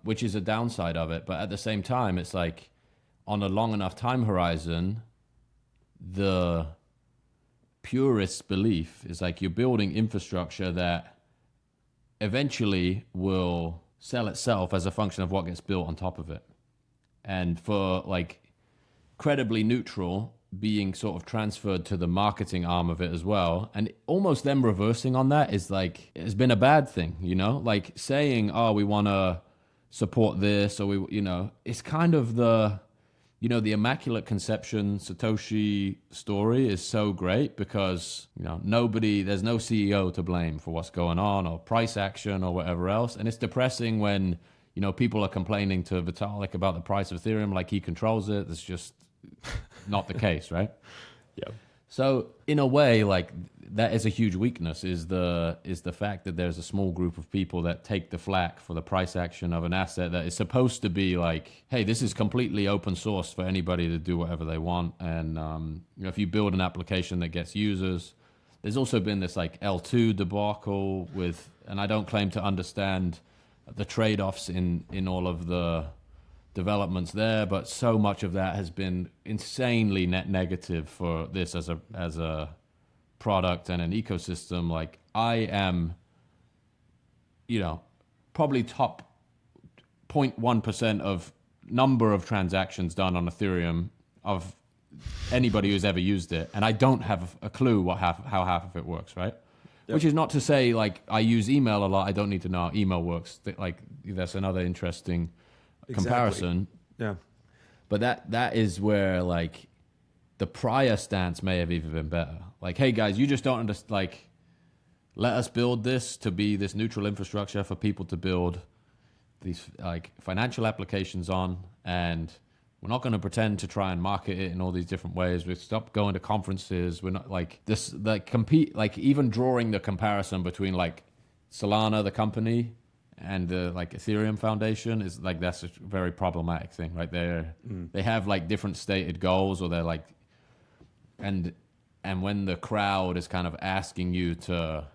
Speaker 2: Which is a downside of it. But at the same time, it's like on a long enough time horizon, the purist belief is like you're building infrastructure that eventually will sell itself as a function of what gets built on top of it. And for like credibly neutral being sort of transferred to the marketing arm of it as well, and almost them reversing on that is like, it's been a bad thing, you know, like saying, oh, we want to support this, or we, you know, it's kind of the, you know, the Immaculate Conception Satoshi story is so great because, you know, there's no CEO to blame for what's going on or price action or whatever else. And it's depressing when, you know, people are complaining to Vitalik about the price of Ethereum like he controls it. It's just not the case, right?
Speaker 1: Yeah.
Speaker 2: So in a way, like that is a huge weakness, is the fact that there's a small group of people that take the flack for the price action of an asset that is supposed to be like, hey, this is completely open source for anybody to do whatever they want. And you know, if you build an application that gets users, there's also been this like L2 debacle with, and I don't claim to understand the trade-offs in all of the developments there, but so much of that has been insanely net negative for this as a product and an ecosystem. Like I am, you know, probably top 0.1% of number of transactions done on Ethereum of anybody who's ever used it, and I don't have a clue how half of it works, right? Yep. Which is not to say like I use email a lot, I don't need to know how email works. Like that's another interesting comparison.
Speaker 1: Yeah.
Speaker 2: But that is where like the prior stance may have even been better. Like, hey guys, you just don't understand, like, let us build this to be this neutral infrastructure for people to build these like financial applications on, and we're not going to pretend to try and market it in all these different ways. We stop going to conferences. We're not like this, like compete, like even drawing the comparison between like Solana, the company, and the like Ethereum Foundation is like, that's a very problematic thing, right? They have like different stated goals, or they're like, and when the crowd is kind of asking you to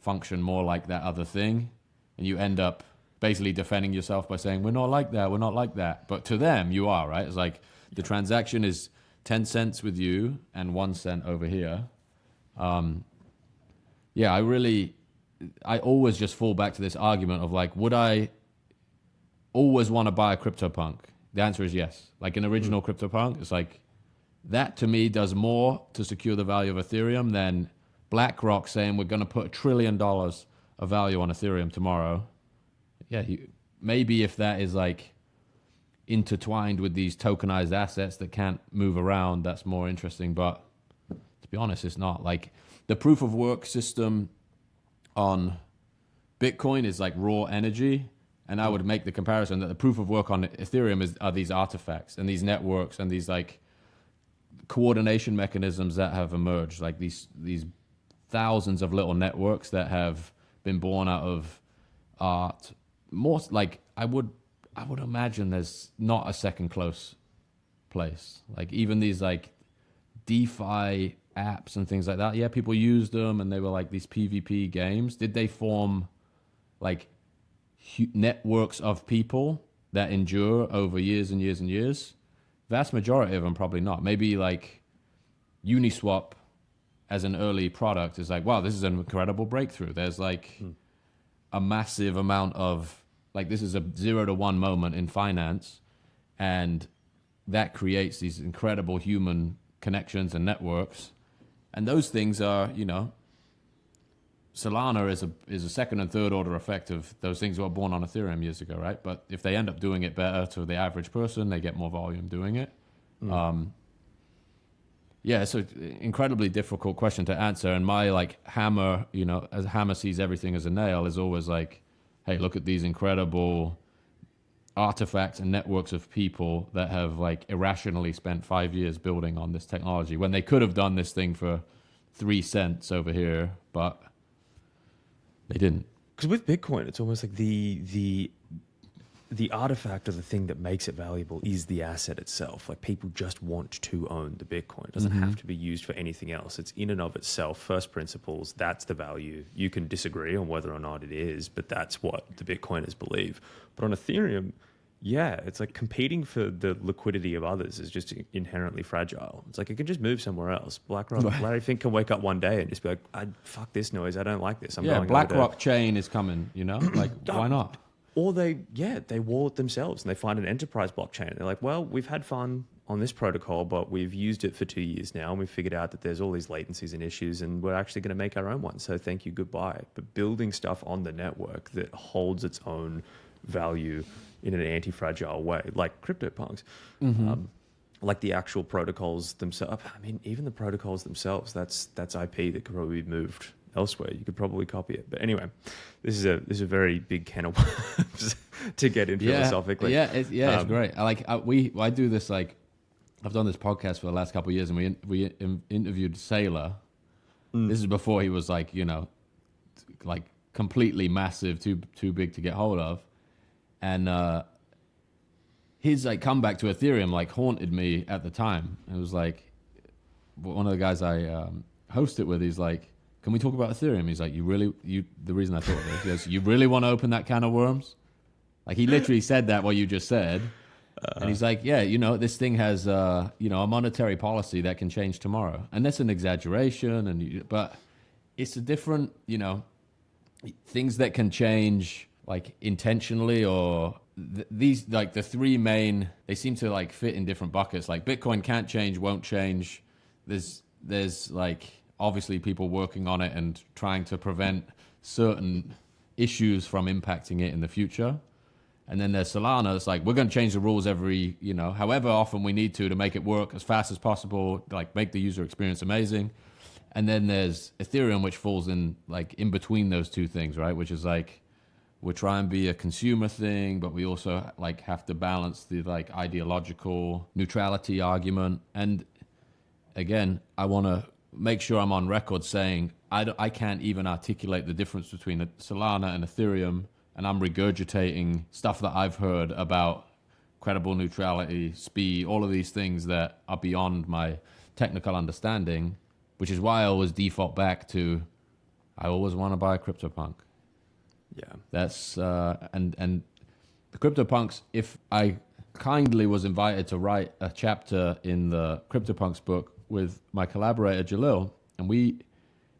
Speaker 2: function more like that other thing, and you end up basically defending yourself by saying, we're not like that. But to them, you are, right? It's like the transaction is 10 cents with you and 1 cent over here. Yeah, I always just fall back to this argument of like, would I always want to buy a CryptoPunk? The answer is yes. Like an original CryptoPunk, it's like, that to me does more to secure the value of Ethereum than BlackRock saying we're going to put $1 trillion of value on Ethereum tomorrow. Yeah, maybe if that is like intertwined with these tokenized assets that can't move around, that's more interesting. But to be honest, it's not. Like the proof of work system on Bitcoin is like raw energy. And I would make the comparison that the proof of work on Ethereum are these artifacts and these networks and these like coordination mechanisms that have emerged, like these thousands of little networks that have been born out of art. More like I would imagine there's not a second close place. Like even these like DeFi apps and things like that. Yeah, people used them and they were like these PvP games. Did they form like networks of people that endure over years and years and years? Vast majority of them probably not. Maybe like Uniswap as an early product is like, wow, this is an incredible breakthrough. There's like a massive amount of, like, this is a 0 to 1 moment in finance, and that creates these incredible human connections and networks. And those things are, you know, Solana is a second and third order effect of those things that were born on Ethereum years ago, right? But if they end up doing it better to the average person, they get more volume doing it. Yeah, it's an incredibly difficult question to answer. And my like hammer, you know, as hammer sees everything as a nail, is always like, hey, look at these incredible artifacts and networks of people that have like irrationally spent 5 years building on this technology when they could have done this thing for 3 cents over here, but they didn't.
Speaker 1: Because with Bitcoin, it's almost like the artifact or the thing that makes it valuable is the asset itself. Like people just want to own the Bitcoin. It doesn't have to be used for anything else. It's in and of itself, first principles, that's the value. You can disagree on whether or not it is, but that's what the Bitcoiners believe. But on Ethereum, yeah, it's like competing for the liquidity of others is just inherently fragile. It's like it can just move somewhere else. BlackRock, Larry Fink can wake up one day and just be like, fuck this noise. I don't like this. I'm going
Speaker 2: BlackRock chain is coming, you know? Like, why not?
Speaker 1: Or they wallet themselves and they find an enterprise blockchain. They're like, well, we've had fun on this protocol, but we've used it for 2 years now and we've figured out that there's all these latencies and issues and we're actually going to make our own one. So thank you, goodbye. But building stuff on the network that holds its own value in an anti-fragile way, like CryptoPunks, like the actual protocols themselves. I mean, even the protocols themselves, that's IP that could probably be moved elsewhere. You could probably copy it. But anyway, this is a very big can of worms to get in philosophically.
Speaker 2: Yeah, it's great. I do this, like, I've done this podcast for the last couple of years, and we interviewed Saylor. This is before he was like, you know, like completely massive, too big to get hold of. And his like comeback to Ethereum like haunted me at the time. It was like one of the guys I host it with. He's like, "Can we talk about Ethereum?" He's like, The reason I thought of this, he goes, "You really want to open that can of worms?" Like he literally said that what you just said, and he's like, "Yeah, you know, this thing has you know, a monetary policy that can change tomorrow, and that's an exaggeration, but it's a different, you know, things that can change." Like intentionally, or these, like the three main, they seem to like fit in different buckets. Like Bitcoin can't change, won't change. There's like obviously people working on it and trying to prevent certain issues from impacting it in the future. And then there's Solana. It's like, we're going to change the rules every, you know, however often we need to make it work as fast as possible, like make the user experience amazing. And then there's Ethereum, which falls in like in between those two things, right? Which is like, we're trying to be a consumer thing, but we also like have to balance the like ideological neutrality argument. And again, I want to make sure I'm on record saying I can't even articulate the difference between Solana and Ethereum, and I'm regurgitating stuff that I've heard about credible neutrality, speed, all of these things that are beyond my technical understanding, which is why I always default back to I always want to buy a CryptoPunk.
Speaker 1: Yeah,
Speaker 2: that's and the CryptoPunks. If I kindly was invited to write a chapter in the CryptoPunks book with my collaborator Jalil, and we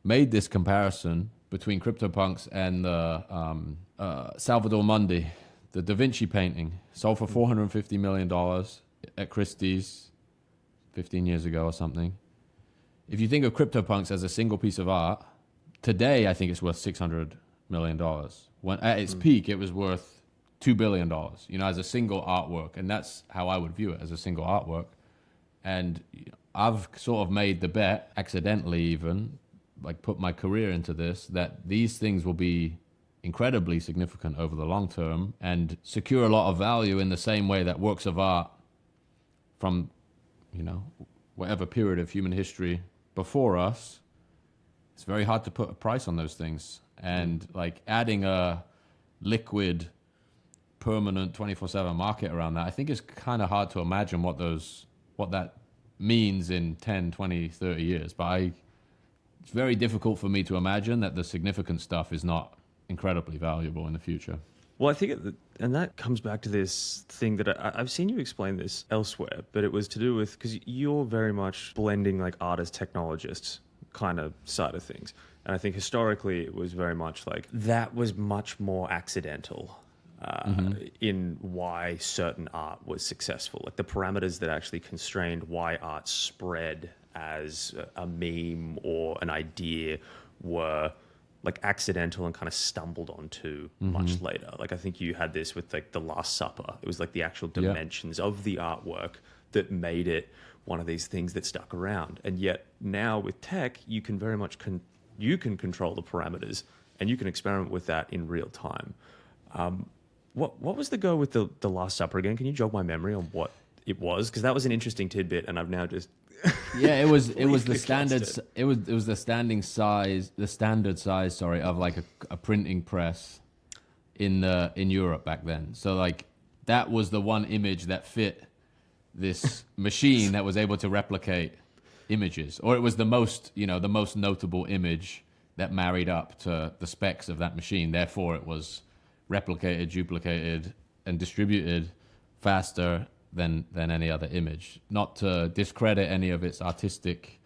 Speaker 2: made this comparison between CryptoPunks and the Salvador Mundi, the Da Vinci painting, sold for $450 million at Christie's 15 years ago or something. If you think of CryptoPunks as a single piece of art, today I think it's worth $600 million. When at its peak, it was worth $2 billion, you know, as a single artwork. And that's how I would view it, as a single artwork. And I've sort of made the bet, accidentally even, like put my career into this, that these things will be incredibly significant over the long term and secure a lot of value in the same way that works of art from, you know, whatever period of human history before us, it's very hard to put a price on those things. And like adding a liquid, permanent 24/7 market around that, I think is kind of hard to imagine what that means in 10, 20, 30 years. But it's very difficult for me to imagine that the significant stuff is not incredibly valuable in the future.
Speaker 1: Well, I think, and that comes back to this thing that I've seen you explain this elsewhere, but it was to do with, because you're very much blending like artist technologists kind of side of things. And I think historically it was very much like that was much more accidental in why certain art was successful. Like the parameters that actually constrained why art spread as a meme or an idea were like accidental and kind of stumbled onto much later. Like I think you had this with like The Last Supper. It was like the actual dimensions of the artwork that made it one of these things that stuck around. And yet now with tech, you can very much you can control the parameters and you can experiment with that in real time. What was the go with the Last Supper again? Can you jog my memory on what it was? Because that was an interesting tidbit, and I've now just
Speaker 2: it was the standards. It was the standard size. Sorry, of like a printing press in Europe back then. So like that was the one image that fit this machine that was able to replicate images, or it was the most notable image that married up to the specs of that machine. Therefore, it was replicated, duplicated, and distributed faster than any other image. Not to discredit any of its artistic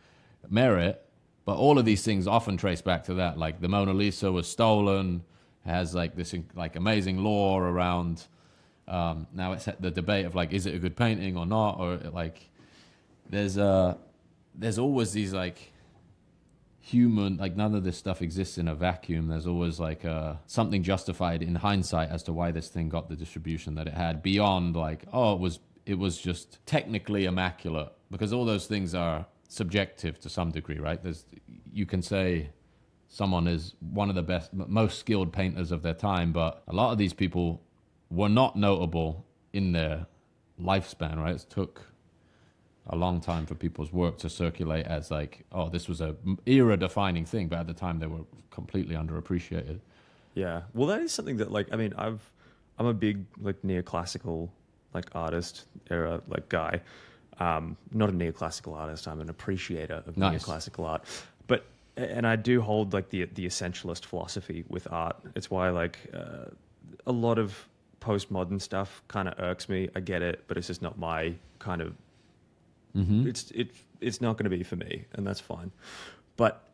Speaker 2: merit, but all of these things often trace back to that. Like the Mona Lisa was stolen, has like this like amazing lore around. Now it's the debate of like, is it a good painting or not? Or like, there's always these like human, like none of this stuff exists in a vacuum. There's always like something justified in hindsight as to why this thing got the distribution that it had, beyond like, oh, it was just technically immaculate, because all those things are subjective to some degree, right? You can say someone is one of the best, most skilled painters of their time, but a lot of these people were not notable in their lifespan, right? It took a long time for people's work to circulate as like, oh, this was a era-defining thing, but at the time they were completely underappreciated.
Speaker 1: Yeah, well, that is something that like, I mean, I'm a big like neoclassical like artist era like guy. Not a neoclassical artist. I'm an appreciator of neoclassical art, and I do hold like the essentialist philosophy with art. It's why like a lot of postmodern stuff kind of irks me. I get it, but it's just not my kind of. It's not going to be for me, and that's fine. But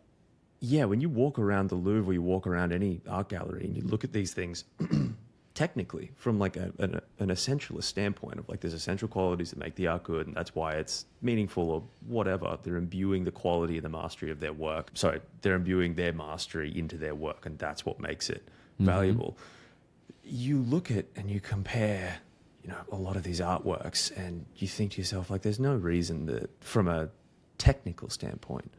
Speaker 1: yeah, when you walk around the Louvre or you walk around any art gallery and you look at these things, technically from like an essentialist standpoint of like there's essential qualities that make the art good, and that's why it's meaningful or whatever. They're imbuing the quality and the mastery of their work. Sorry, they're imbuing their mastery into their work, and that's what makes it valuable. You look at and you compare, a lot of these artworks, and you think to yourself, like, there's no reason that from a technical standpoint,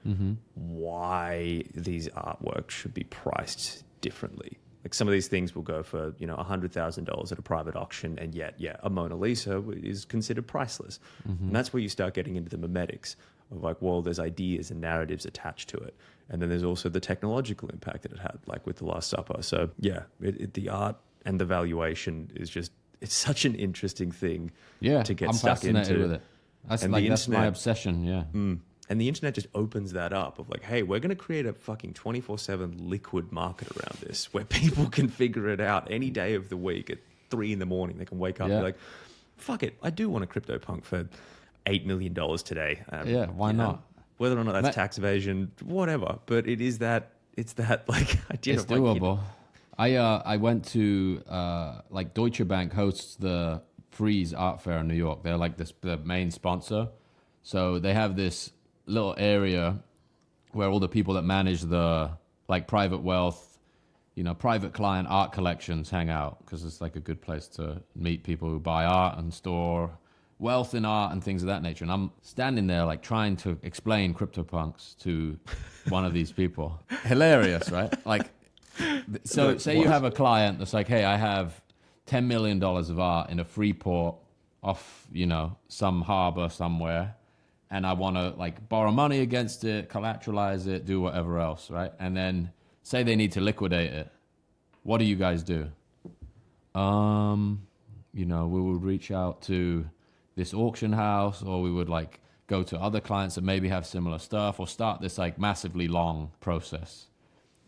Speaker 1: why these artworks should be priced differently. Like some of these things will go for, $100,000 at a private auction, and yet, a Mona Lisa is considered priceless. And that's where you start getting into the memetics of like, well, there's ideas and narratives attached to it. And then there's also the technological impact that it had, like with The Last Supper. So yeah, the art and the valuation is just, it's such an interesting thing to get stuck into. I'm fascinated with it.
Speaker 2: That's my obsession,
Speaker 1: And the internet just opens that up of like, hey, we're going to create a fucking 24/7 liquid market around this where people can figure it out any day of the week at 3 a.m. They can wake up and be like, fuck it, I do want a CryptoPunk for $8 million today.
Speaker 2: Why not?
Speaker 1: Whether or not that's tax evasion, whatever. But it's that like idea
Speaker 2: it's
Speaker 1: of
Speaker 2: doable. I went to like Deutsche Bank hosts the Frieze Art Fair in New York. They're like the main sponsor. So they have this little area where all the people that manage the like private wealth, private client art collections hang out, because it's like a good place to meet people who buy art and store wealth in art and things of that nature. And I'm standing there like trying to explain CryptoPunks to one of these people. Hilarious, right? Like, so say you have a client that's like, hey, I have $10 million of art in a free port off, some harbor somewhere, and I want to like borrow money against it, collateralize it, do whatever else, right? And then say they need to liquidate it. What do you guys do? We would reach out to this auction house, or we would like go to other clients that maybe have similar stuff, or start this like massively long process.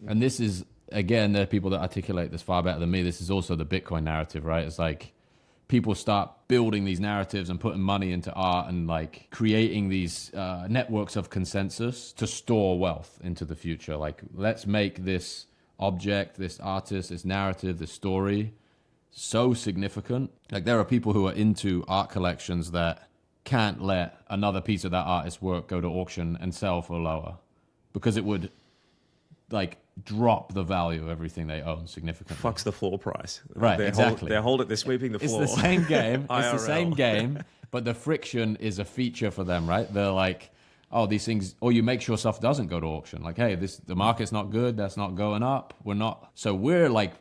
Speaker 2: And this is, again, there are people that articulate this far better than me. This is also the Bitcoin narrative, right? It's like people start building these narratives and putting money into art and like creating these networks of consensus to store wealth into the future. Like, let's make this object, this artist, this narrative, this story so significant. Like, there are people who are into art collections that can't let another piece of that artist's work go to auction and sell for lower, because it would like drop the value of everything they own significantly.
Speaker 1: Fucks the floor price.
Speaker 2: Right, exactly.
Speaker 1: They're sweeping the floor.
Speaker 2: It's the same game. It's the
Speaker 1: IRL.
Speaker 2: same game, but the friction is a feature for them, right? They're like, oh, these things, or you make sure stuff doesn't go to auction. Like, hey, the market's not good. That's not going up. So we're like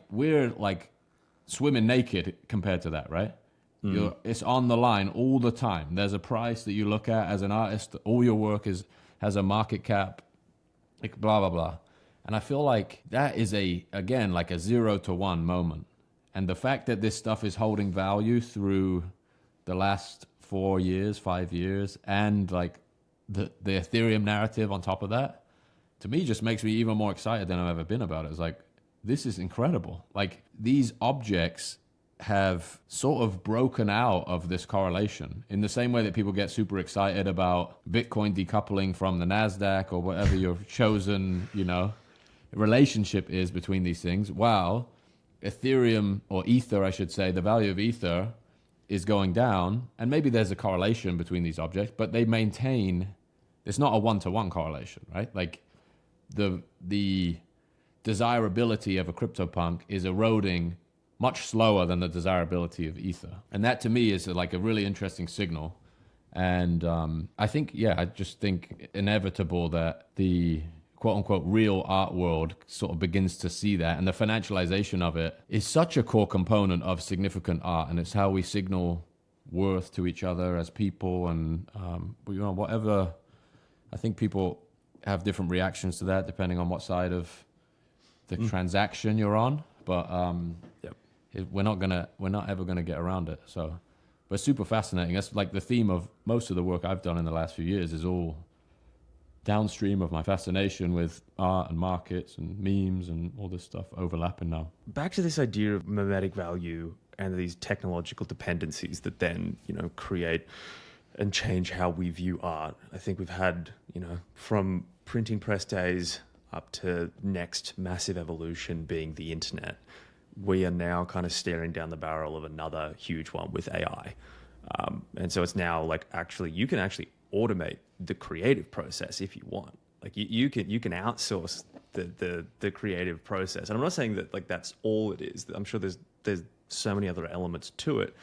Speaker 2: swimming naked compared to that, right? It's on the line all the time. There's a price that you look at as an artist. All your work has a market cap, like blah, blah, blah. And I feel like that is again, like a 0 to 1 moment. And the fact that this stuff is holding value through the last 4 years, 5 years, and like the Ethereum narrative on top of that, to me just makes me even more excited than I've ever been about it. It's like, this is incredible. Like, these objects have sort of broken out of this correlation in the same way that people get super excited about Bitcoin decoupling from the NASDAQ or whatever your chosen, relationship is between these things. Wow, Ethereum, or Ether, I should say, the value of Ether is going down, and maybe there's a correlation between these objects, but they maintain, it's not a 1-to-1 correlation, right? Like, the desirability of a CryptoPunk is eroding much slower than the desirability of Ether. And that to me is like a really interesting signal. And I just think inevitable that the quote unquote real art world sort of begins to see that. And the financialization of it is such a core component of significant art. And it's how we signal worth to each other as people. And, whatever, I think people have different reactions to that depending on what side of the transaction you're on. But we're not ever gonna get around it. So, but super fascinating. That's like the theme of most of the work I've done in the last few years is all downstream of my fascination with art and markets and memes and all this stuff overlapping now.
Speaker 1: Back to this idea of mimetic value and these technological dependencies that then, create and change how we view art. I think we've had, from printing press days up to next massive evolution being the internet. We are now kind of staring down the barrel of another huge one with AI. And so it's now like you can actually automate the creative process if you want. Like you can outsource the creative process. And I'm not saying that like that's all it is. I'm sure there's so many other elements to it.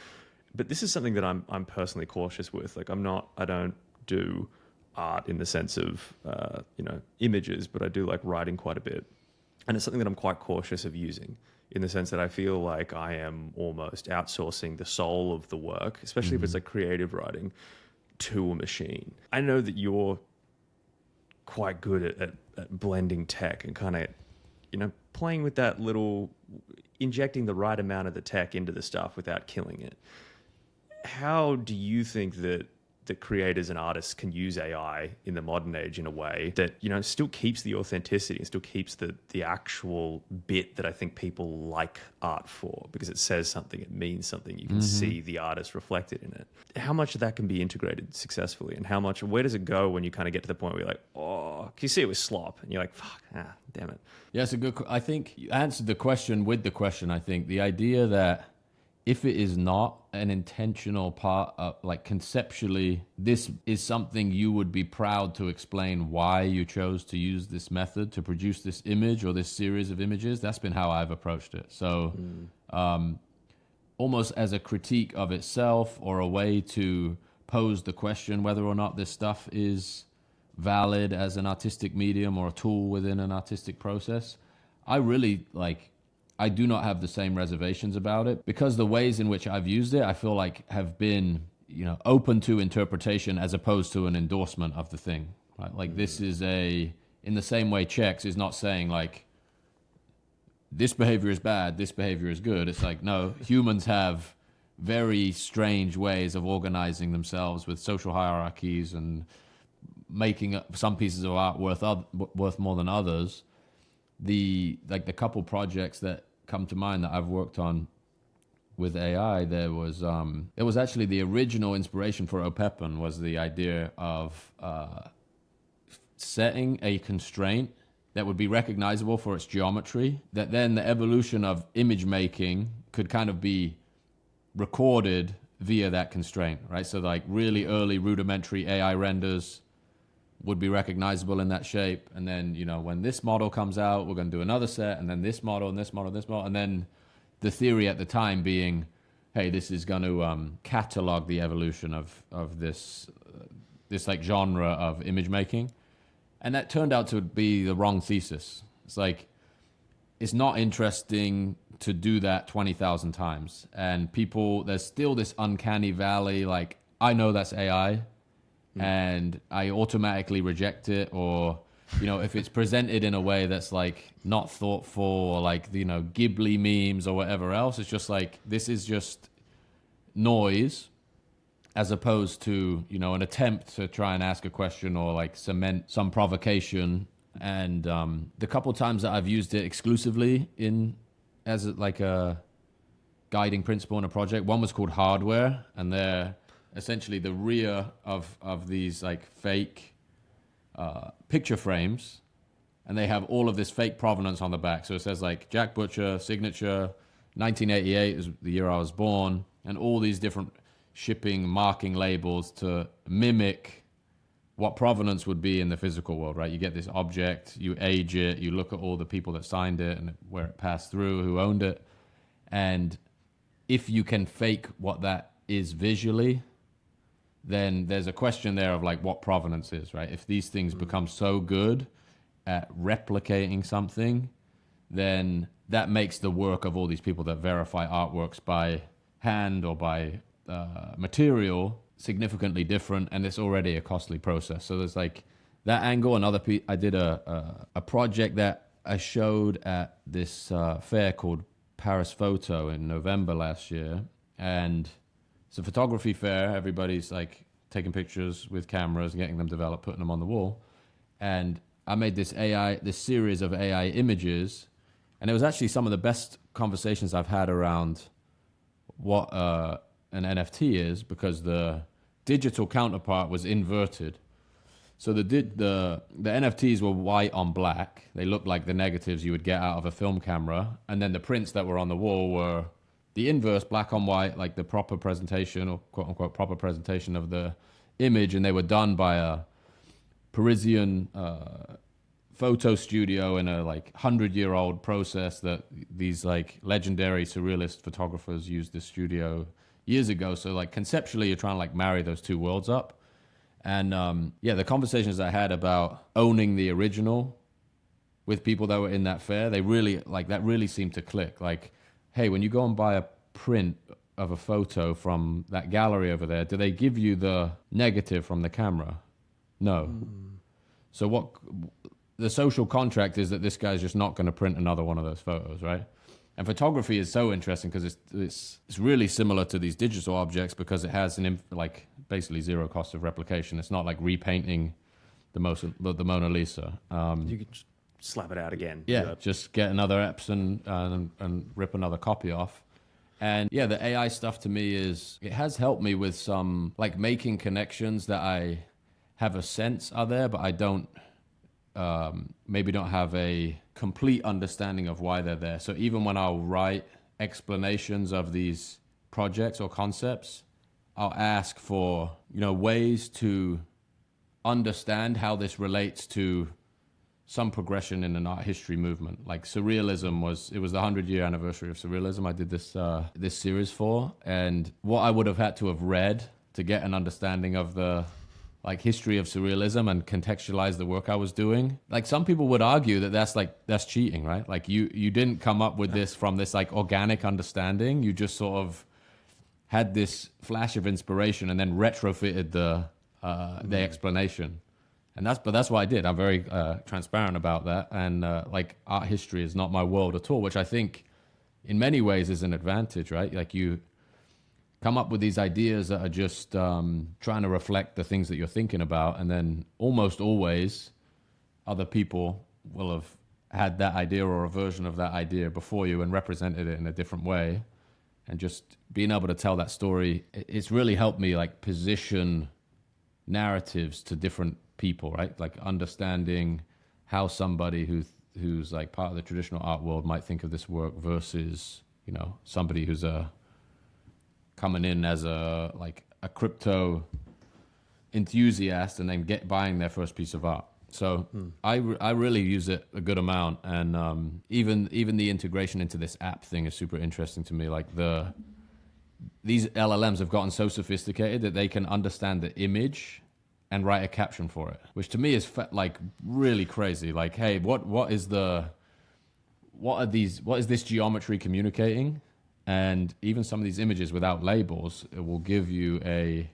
Speaker 1: But this is something that I'm personally cautious with. Like I don't do art in the sense of images, but I do like writing quite a bit. And it's something that I'm quite cautious of using, in the sense that I feel like I am almost outsourcing the soul of the work, especially if it's like creative writing, to a machine. I know that you're quite good at blending tech and kind of, playing with that little, injecting the right amount of the tech into the stuff without killing it. How do you think that creators and artists can use AI in the modern age in a way that, still keeps the authenticity and still keeps the actual bit that I think people like art for, because it says something, it means something, you can see the artist reflected in it. How much of that can be integrated successfully, and where does it go when you kind of get to the point where you're like, oh, you see it with slop and you're like, fuck, damn it.
Speaker 2: Yeah, it's a good, I think you answered the question with the question. I think the idea that if it is not an intentional part of, like, conceptually, this is something you would be proud to explain why you chose to use this method to produce this image or this series of images. That's been how I've approached it. So almost as a critique of itself, or a way to pose the question whether or not this stuff is valid as an artistic medium or a tool within an artistic process. I do not have the same reservations about it, because the ways in which I've used it, I feel like have been, open to interpretation as opposed to an endorsement of the thing. Right? Like this is in the same way Checks is not saying like, this behavior is bad, this behavior is good. It's like, no, humans have very strange ways of organizing themselves with social hierarchies and making some pieces of art worth more than others. The couple projects that come to mind that I've worked on, with AI, there was actually the original inspiration for Opepen was the idea of setting a constraint that would be recognizable for its geometry, that then the evolution of image making could kind of be recorded via that constraint, right? So like really early rudimentary AI renders would be recognizable in that shape. And then, you know, when this model comes out, we're going to do another set, and then this model, and this model, and this model. And then the theory at the time being, hey, this is going to catalog the evolution of this like genre of image making. And that turned out to be the wrong thesis. It's like, it's not interesting to do that 20,000 times. And there's still this uncanny valley, like, I know that's AI, and I automatically reject it, or, you know, if it's presented in a way that's like not thoughtful, or like, you know, Ghibli memes or whatever else, it's just like, this is just noise, as opposed to, you know, an attempt to try and ask a question or like cement some provocation. And the couple times that I've used it exclusively as like a guiding principle in a project, one was called hardware, and they're essentially the rear of these like fake picture frames, and they have all of this fake provenance on the back. So it says like Jack Butcher, signature, 1988 is the year I was born, and all these different shipping marking labels to mimic what provenance would be in the physical world, right? You get this object, you age it, you look at all the people that signed it and where it passed through, who owned it. And if you can fake what that is visually, then there's a question there of like what provenance is, right? If these things become so good at replicating something, then that makes the work of all these people that verify artworks by hand or by material significantly different, and it's already a costly process. So there's like that angle. I did a project that I showed at this fair called Paris Photo in November last year, and it's a photography fair. Everybody's like taking pictures with cameras and getting them developed, putting them on the wall. And I made this series of AI images, and it was actually some of the best conversations I've had around what an NFT is, because the digital counterpart was inverted. So the NFTs were white on black. They looked like the negatives you would get out of a film camera. And then the prints that were on the wall were the inverse, black on white, like the proper presentation, or quote unquote proper presentation of the image. And they were done by a Parisian photo studio in a like 100-year-old process that these like legendary surrealist photographers used this studio years ago. So like conceptually, you're trying to like marry those two worlds up. And the conversations I had about owning the original with people that were in that fair, they really like that really seemed to click. Like, hey, when you go and buy a print of a photo from that gallery over there, do they give you the negative from the camera? No. So what the social contract is that this guy's just not going to print another one of those photos, right? And photography is so interesting because it's really similar to these digital objects, because it has like basically zero cost of replication. It's not like repainting the Mona Lisa.
Speaker 1: You could just slap it out again.
Speaker 2: Yeah, just get another Epson and rip another copy off. And yeah, the AI stuff to me it has helped me with some like making connections that I have a sense are there, but I don't maybe don't have a complete understanding of why they're there. So even when I'll write explanations of these projects or concepts, I'll ask for, you know, ways to understand how this relates to some progression in an art history movement. Like surrealism was the 100-year anniversary of surrealism I did this series for, and what I would have had to have read to get an understanding of the like history of surrealism and contextualize the work I was doing. Like some people would argue that that's cheating, right? Like you didn't come up with this from this like organic understanding. You just sort of had this flash of inspiration and then retrofitted the explanation. And that's what I did. I'm very transparent about that. And like art history is not my world at all, which I think in many ways is an advantage, right? Like you come up with these ideas that are just trying to reflect the things that you're thinking about, and then almost always other people will have had that idea or a version of that idea before you and represented it in a different way. and just being able to tell that story, it's really helped me like position narratives to different people, right? Like understanding how somebody who's like part of the traditional art world might think of this work versus, somebody who's coming in as a crypto enthusiast and then buying their first piece of art. So I really use it a good amount, and even the integration into this app thing is super interesting to me. Like these LLMs have gotten so sophisticated that they can understand the image and write a caption for it, which to me is like really crazy. Like, hey, what is this geometry communicating? And even some of these images without labels, it will give you a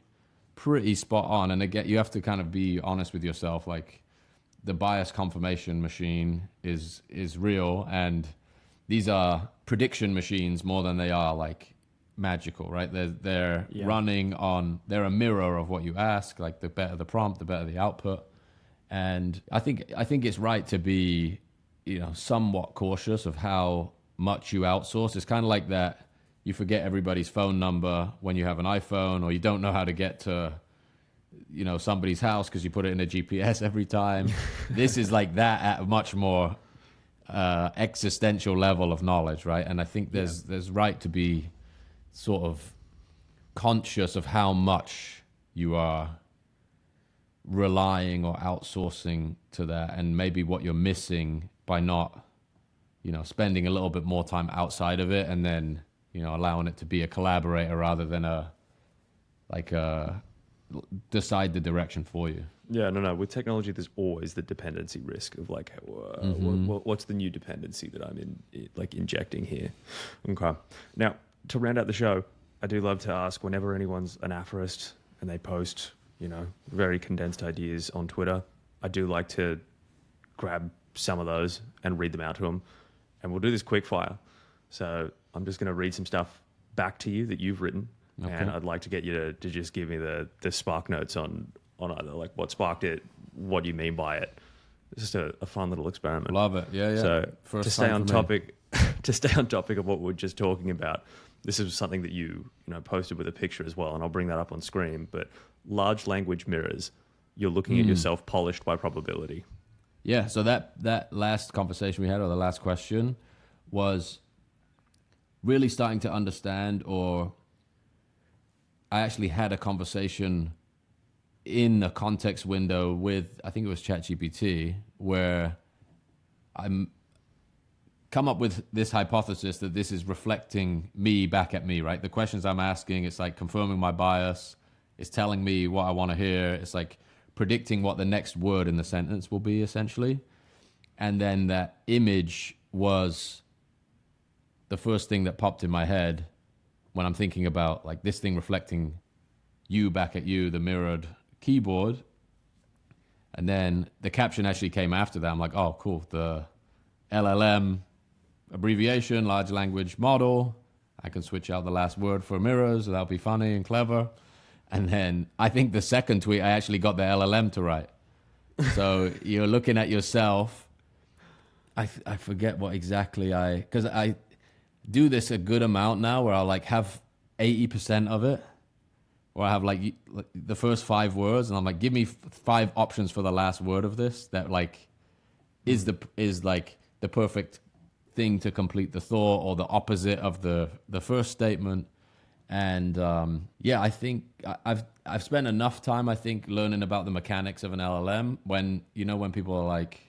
Speaker 2: pretty spot on. And again, you have to kind of be honest with yourself. Like, the bias confirmation machine is real, and these are prediction machines more than they are like magical, right? They're running on, they're a mirror of what you ask. Like, the better the prompt, the better the output. And I think it's right to be, somewhat cautious of how much you outsource. It's kind of like that you forget everybody's phone number when you have an iPhone, or you don't know how to get to somebody's house because you put it in a GPS every time. This is like that at a much more existential level of knowledge, right? And I think there's right to be sort of conscious of how much you are relying or outsourcing to that, and maybe what you're missing by not spending a little bit more time outside of it, and then allowing it to be a collaborator rather than decide the direction for you.
Speaker 1: Yeah, no. With technology, there's always the dependency risk of like, what's the new dependency that I'm injecting here? Okay. Now, to round out the show, I do love to ask, whenever anyone's an aphorist and they post, very condensed ideas on Twitter, I do like to grab some of those and read them out to them. And we'll do this quick fire. So I'm just going to read some stuff back to you that you've written. Okay. And I'd like to get you to just give me the spark notes on either like what sparked it, what you mean by it. It's just a fun little experiment.
Speaker 2: Love it. Yeah.
Speaker 1: So to stay on topic, of what we were just talking about, this is something that you posted with a picture as well, and I'll bring that up on screen. But large language mirrors, you're looking at yourself polished by probability.
Speaker 2: Yeah. So that last conversation we had, or the last question, was really starting to understand, or I actually had a conversation in a context window with, I think it was ChatGPT, where I'm come up with this hypothesis that this is reflecting me back at me, right? The questions I'm asking, it's like confirming my bias. It's telling me what I want to hear. It's like predicting what the next word in the sentence will be, essentially. And then that image was the first thing that popped in my head when I'm thinking about like this thing reflecting you back at you, the mirrored keyboard. And then the caption actually came after that. I'm like, oh, cool. The LLM abbreviation, large language model. I can switch out the last word for mirrors. That'll be funny and clever. And then I think the second tweet, I actually got the LLM to write. So you're looking at yourself. I forget what exactly because I do this a good amount now where I'll like have 80% of it, or I have like the first 5 words, and I'm like, give me 5 options for the last word of this that like is like the perfect thing to complete the thought, or the opposite of the first statement. And I think I've spent enough time, I think, learning about the mechanics of an LLM. When people are like,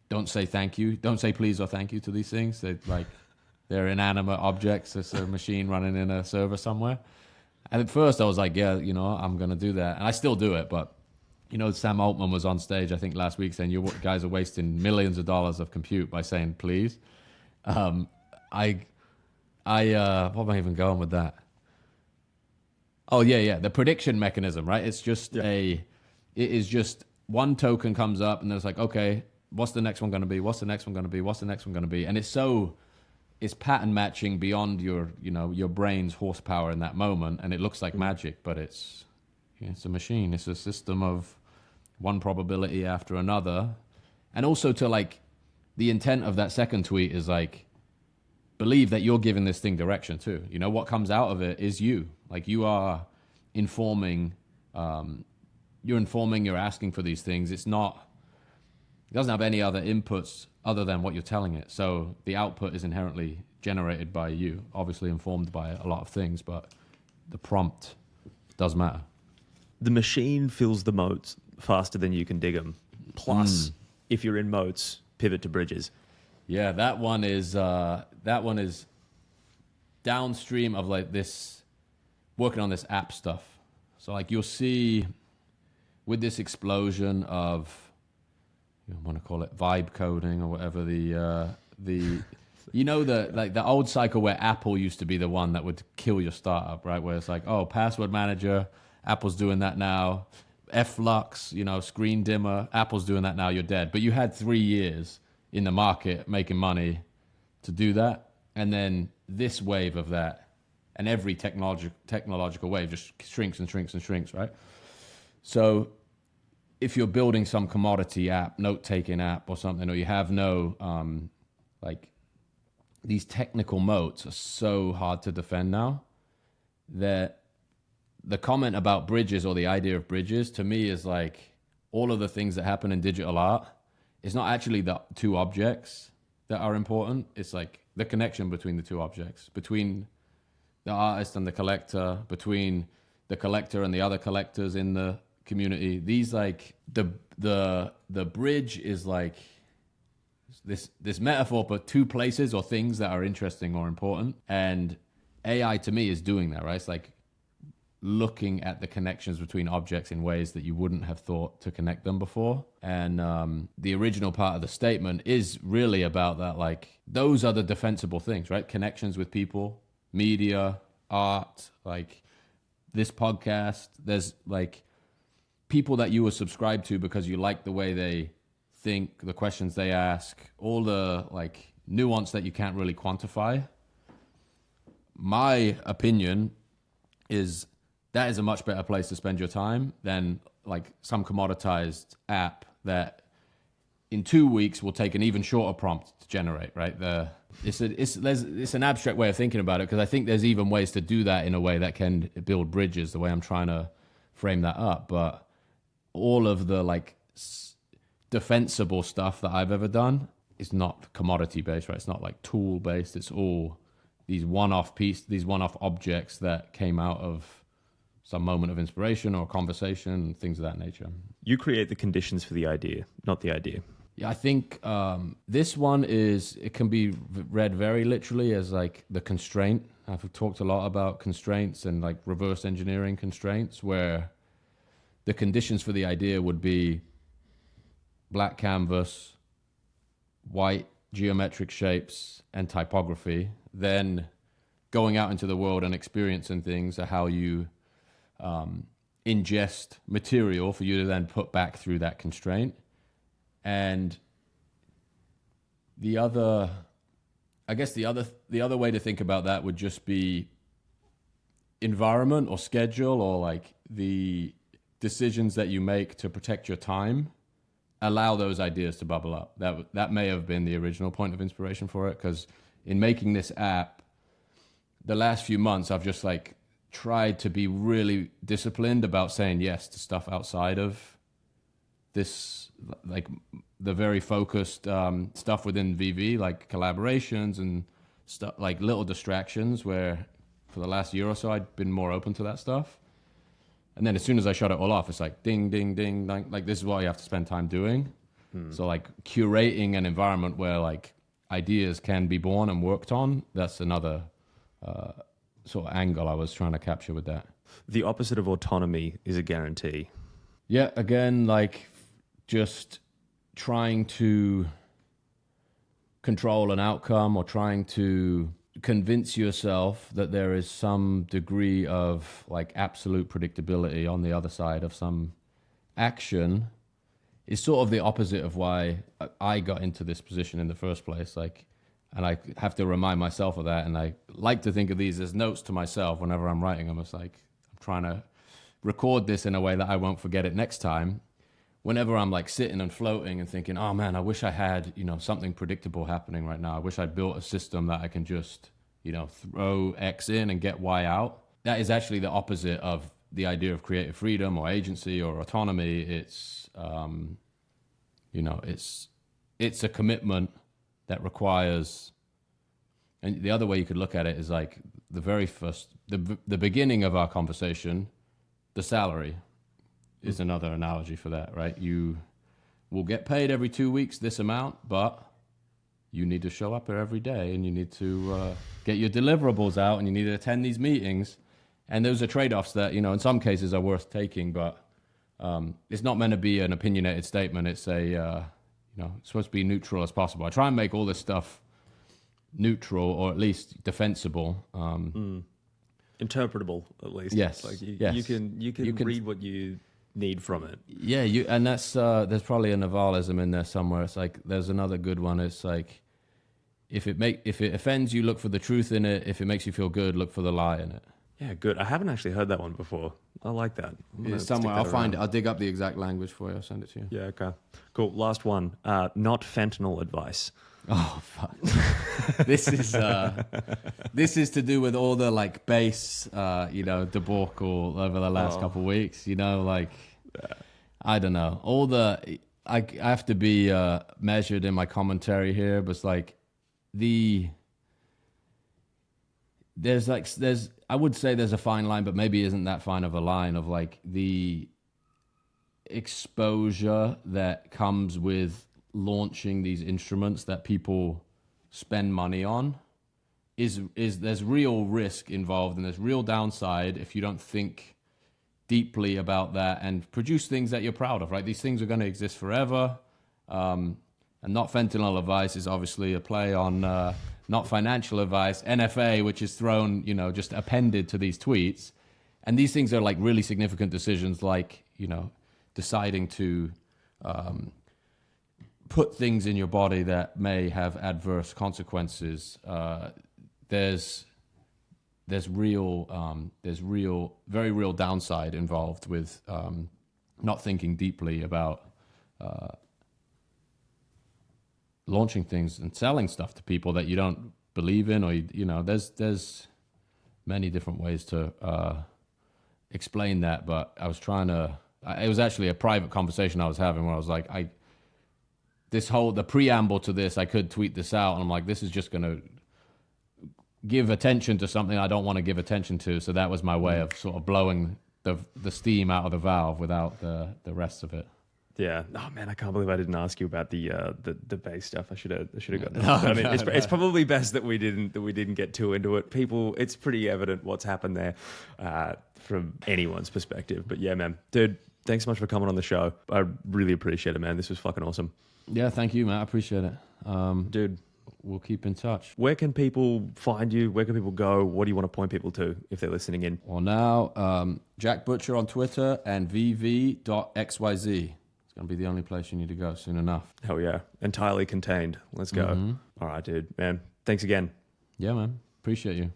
Speaker 2: don't say thank you, don't say please or thank you to these things. They're inanimate objects. It's a machine running in a server somewhere. And at first I was like, yeah, I'm going to do that. And I still do it. But, Sam Altman was on stage, I think last week, saying you guys are wasting millions of dollars of compute by saying please. What am I even going with that? Oh, yeah. The prediction mechanism, right? It's just it is just one token comes up and it's like, okay, what's the next one going to be? What's the next one going to be? What's the next one going to be? And it's pattern matching beyond your brain's horsepower in that moment. And it looks like magic, but it's a machine. It's a system of one probability after another. And also to like, the intent of that second tweet is like, believe that you're giving this thing direction too. You know, what comes out of it is you. Like you are informing, you're asking for these things. It doesn't have any other inputs other than what you're telling it. So the output is inherently generated by you, obviously informed by a lot of things, but the prompt does matter.
Speaker 1: The machine fills the moats faster than you can dig them. Plus, if you're in moats, pivot to bridges.
Speaker 2: Yeah, that one is downstream of like this, working on this app stuff. So like you'll see with this explosion of, you want to call it vibe coding or whatever, the you know, the old cycle where Apple used to be the one that would kill your startup, right? Where it's like, oh, password manager, Apple's doing that now. Flux, you know, screen dimmer, Apple's doing that now, you're dead. But you had 3 years in the market making money to do that. And then this wave of that, and every technological wave just shrinks and shrinks and shrinks, right? So if you're building some commodity app, note-taking app or something, or you have no, like, these technical moats are so hard to defend now that the comment about bridges, or the idea of bridges, to me is like all of the things that happen in digital art. It's not actually the two objects that are important. It's like the connection between the two objects, between the artist and the collector, between the collector and the other collectors in the community. These, like, the bridge is like this metaphor for two places or things that are interesting or important. And AI to me is doing that, right? It's like looking at the connections between objects in ways that you wouldn't have thought to connect them before. And the original part of the statement is really about that, like, those are the defensible things, right? Connections with people, media, art, like this podcast. There's like people that you will subscribe to because you like the way they think, the questions they ask, all the like nuance that you can't really quantify. My opinion is that is a much better place to spend your time than like some commoditized app that in 2 weeks will take an even shorter prompt to generate, right? It's an abstract way of thinking about it, because I think there's even ways to do that in a way that can build bridges, the way I'm trying to frame that up. But all of the like defensible stuff that I've ever done is not commodity based, right? It's not like tool based. It's all these one-off objects that came out of some moment of inspiration or conversation, things of that nature.
Speaker 1: You create the conditions for the idea, not the idea.
Speaker 2: Yeah, I think this one it can be read very literally as like the constraint. I've talked a lot about constraints and like reverse engineering constraints, where the conditions for the idea would be black canvas, white geometric shapes, and typography. Then going out into the world and experiencing things are how you ingest material for you to then put back through that constraint. And the other way to think about that would just be environment or schedule, or like the decisions that you make to protect your time allow those ideas to bubble up. That may have been the original point of inspiration for it, because in making this app, the last few months I've just like tried to be really disciplined about saying yes to stuff outside of this, like the very focused stuff within VV, like collaborations and stuff, like little distractions, where for the last year or so I'd been more open to that stuff. And then as soon as I shut it all off, it's like ding, ding, ding, like this is what you have to spend time doing. So like curating an environment where like ideas can be born and worked on, that's another sort of angle I was trying to capture with that.
Speaker 1: The opposite of autonomy is a guarantee.
Speaker 2: Yeah, again, like just trying to control an outcome, or trying to convince yourself that there is some degree of like absolute predictability on the other side of some action, is sort of the opposite of why I got into this position in the first place. Like, and I have to remind myself of that. And I like to think of these as notes to myself whenever I'm writing them. It's like I'm trying to record this in a way that I won't forget it next time. whenever I'm like sitting and floating and thinking, oh man, I wish I had, something predictable happening right now. I wish I'd built a system that I can just, throw X in and get Y out. That is actually the opposite of the idea of creative freedom or agency or autonomy. It's, it's a commitment that requires, and the other way you could look at it is like the very first, the beginning of our conversation, the salary is another analogy for that, right? You will get paid every 2 weeks this amount, but you need to show up here every day, and you need to get your deliverables out, and you need to attend these meetings. And those are trade-offs that, in some cases are worth taking, but it's not meant to be an opinionated statement. It's it's supposed to be neutral as possible. I try and make all this stuff neutral, or at least defensible.
Speaker 1: Interpretable, at least.
Speaker 2: Yes.
Speaker 1: Like
Speaker 2: yes.
Speaker 1: You can read what you need from it.
Speaker 2: Yeah, and that's there's probably a Navalism in there somewhere. It's like there's another good one. It's like if it offends you, look for the truth in it. If it makes you feel good, look for the lie in it.
Speaker 1: Yeah, good. I haven't actually heard that one before. I like that.
Speaker 2: It's somewhere. I'll find it. I'll dig up the exact language for you. I'll send it to you.
Speaker 1: Yeah, okay. Cool. Last one. Not fentanyl advice.
Speaker 2: Oh fuck! This is to do with all the like base, debacle over the last couple of weeks. I don't know. I have to be measured in my commentary here, but it's like I would say there's a fine line, but maybe isn't that fine of a line of like the exposure that comes with launching these instruments that people spend money on is there's real risk involved, and there's real downside if you don't think deeply about that and produce things that you're proud of, right? These things are going to exist forever. And not fentanyl advice is obviously a play on not financial advice, NFA, which is thrown, just appended to these tweets. And these things are like really significant decisions, like, deciding to put things in your body that may have adverse consequences. There's very real downside involved with not thinking deeply about launching things and selling stuff to people that you don't believe in, or there's many different ways to explain that. But I was it was actually a private conversation I was having where I was like, the preamble to this, I could tweet this out, and I'm like, this is just going to give attention to something I don't want to give attention to. So that was my way of sort of blowing the steam out of the valve without the rest of it.
Speaker 1: Yeah. Oh man, I can't believe I didn't ask you about the base stuff. I should have gotten that. It's probably best that we didn't get too into it. People, it's pretty evident what's happened there from anyone's perspective. But yeah, man, dude, thanks so much for coming on the show. I really appreciate it, man. This was fucking awesome.
Speaker 2: Yeah, thank you, man. I appreciate it.
Speaker 1: Dude,
Speaker 2: we'll keep in touch.
Speaker 1: Where can people find you? Where can people go? What do you want to point people to if they're listening in?
Speaker 2: Well, now, Jack Butcher on Twitter and vv.xyz. It's going to be the only place you need to go soon enough.
Speaker 1: Hell yeah. Entirely contained. Let's go. Mm-hmm. All right, dude. Man, thanks again.
Speaker 2: Yeah, man. Appreciate you.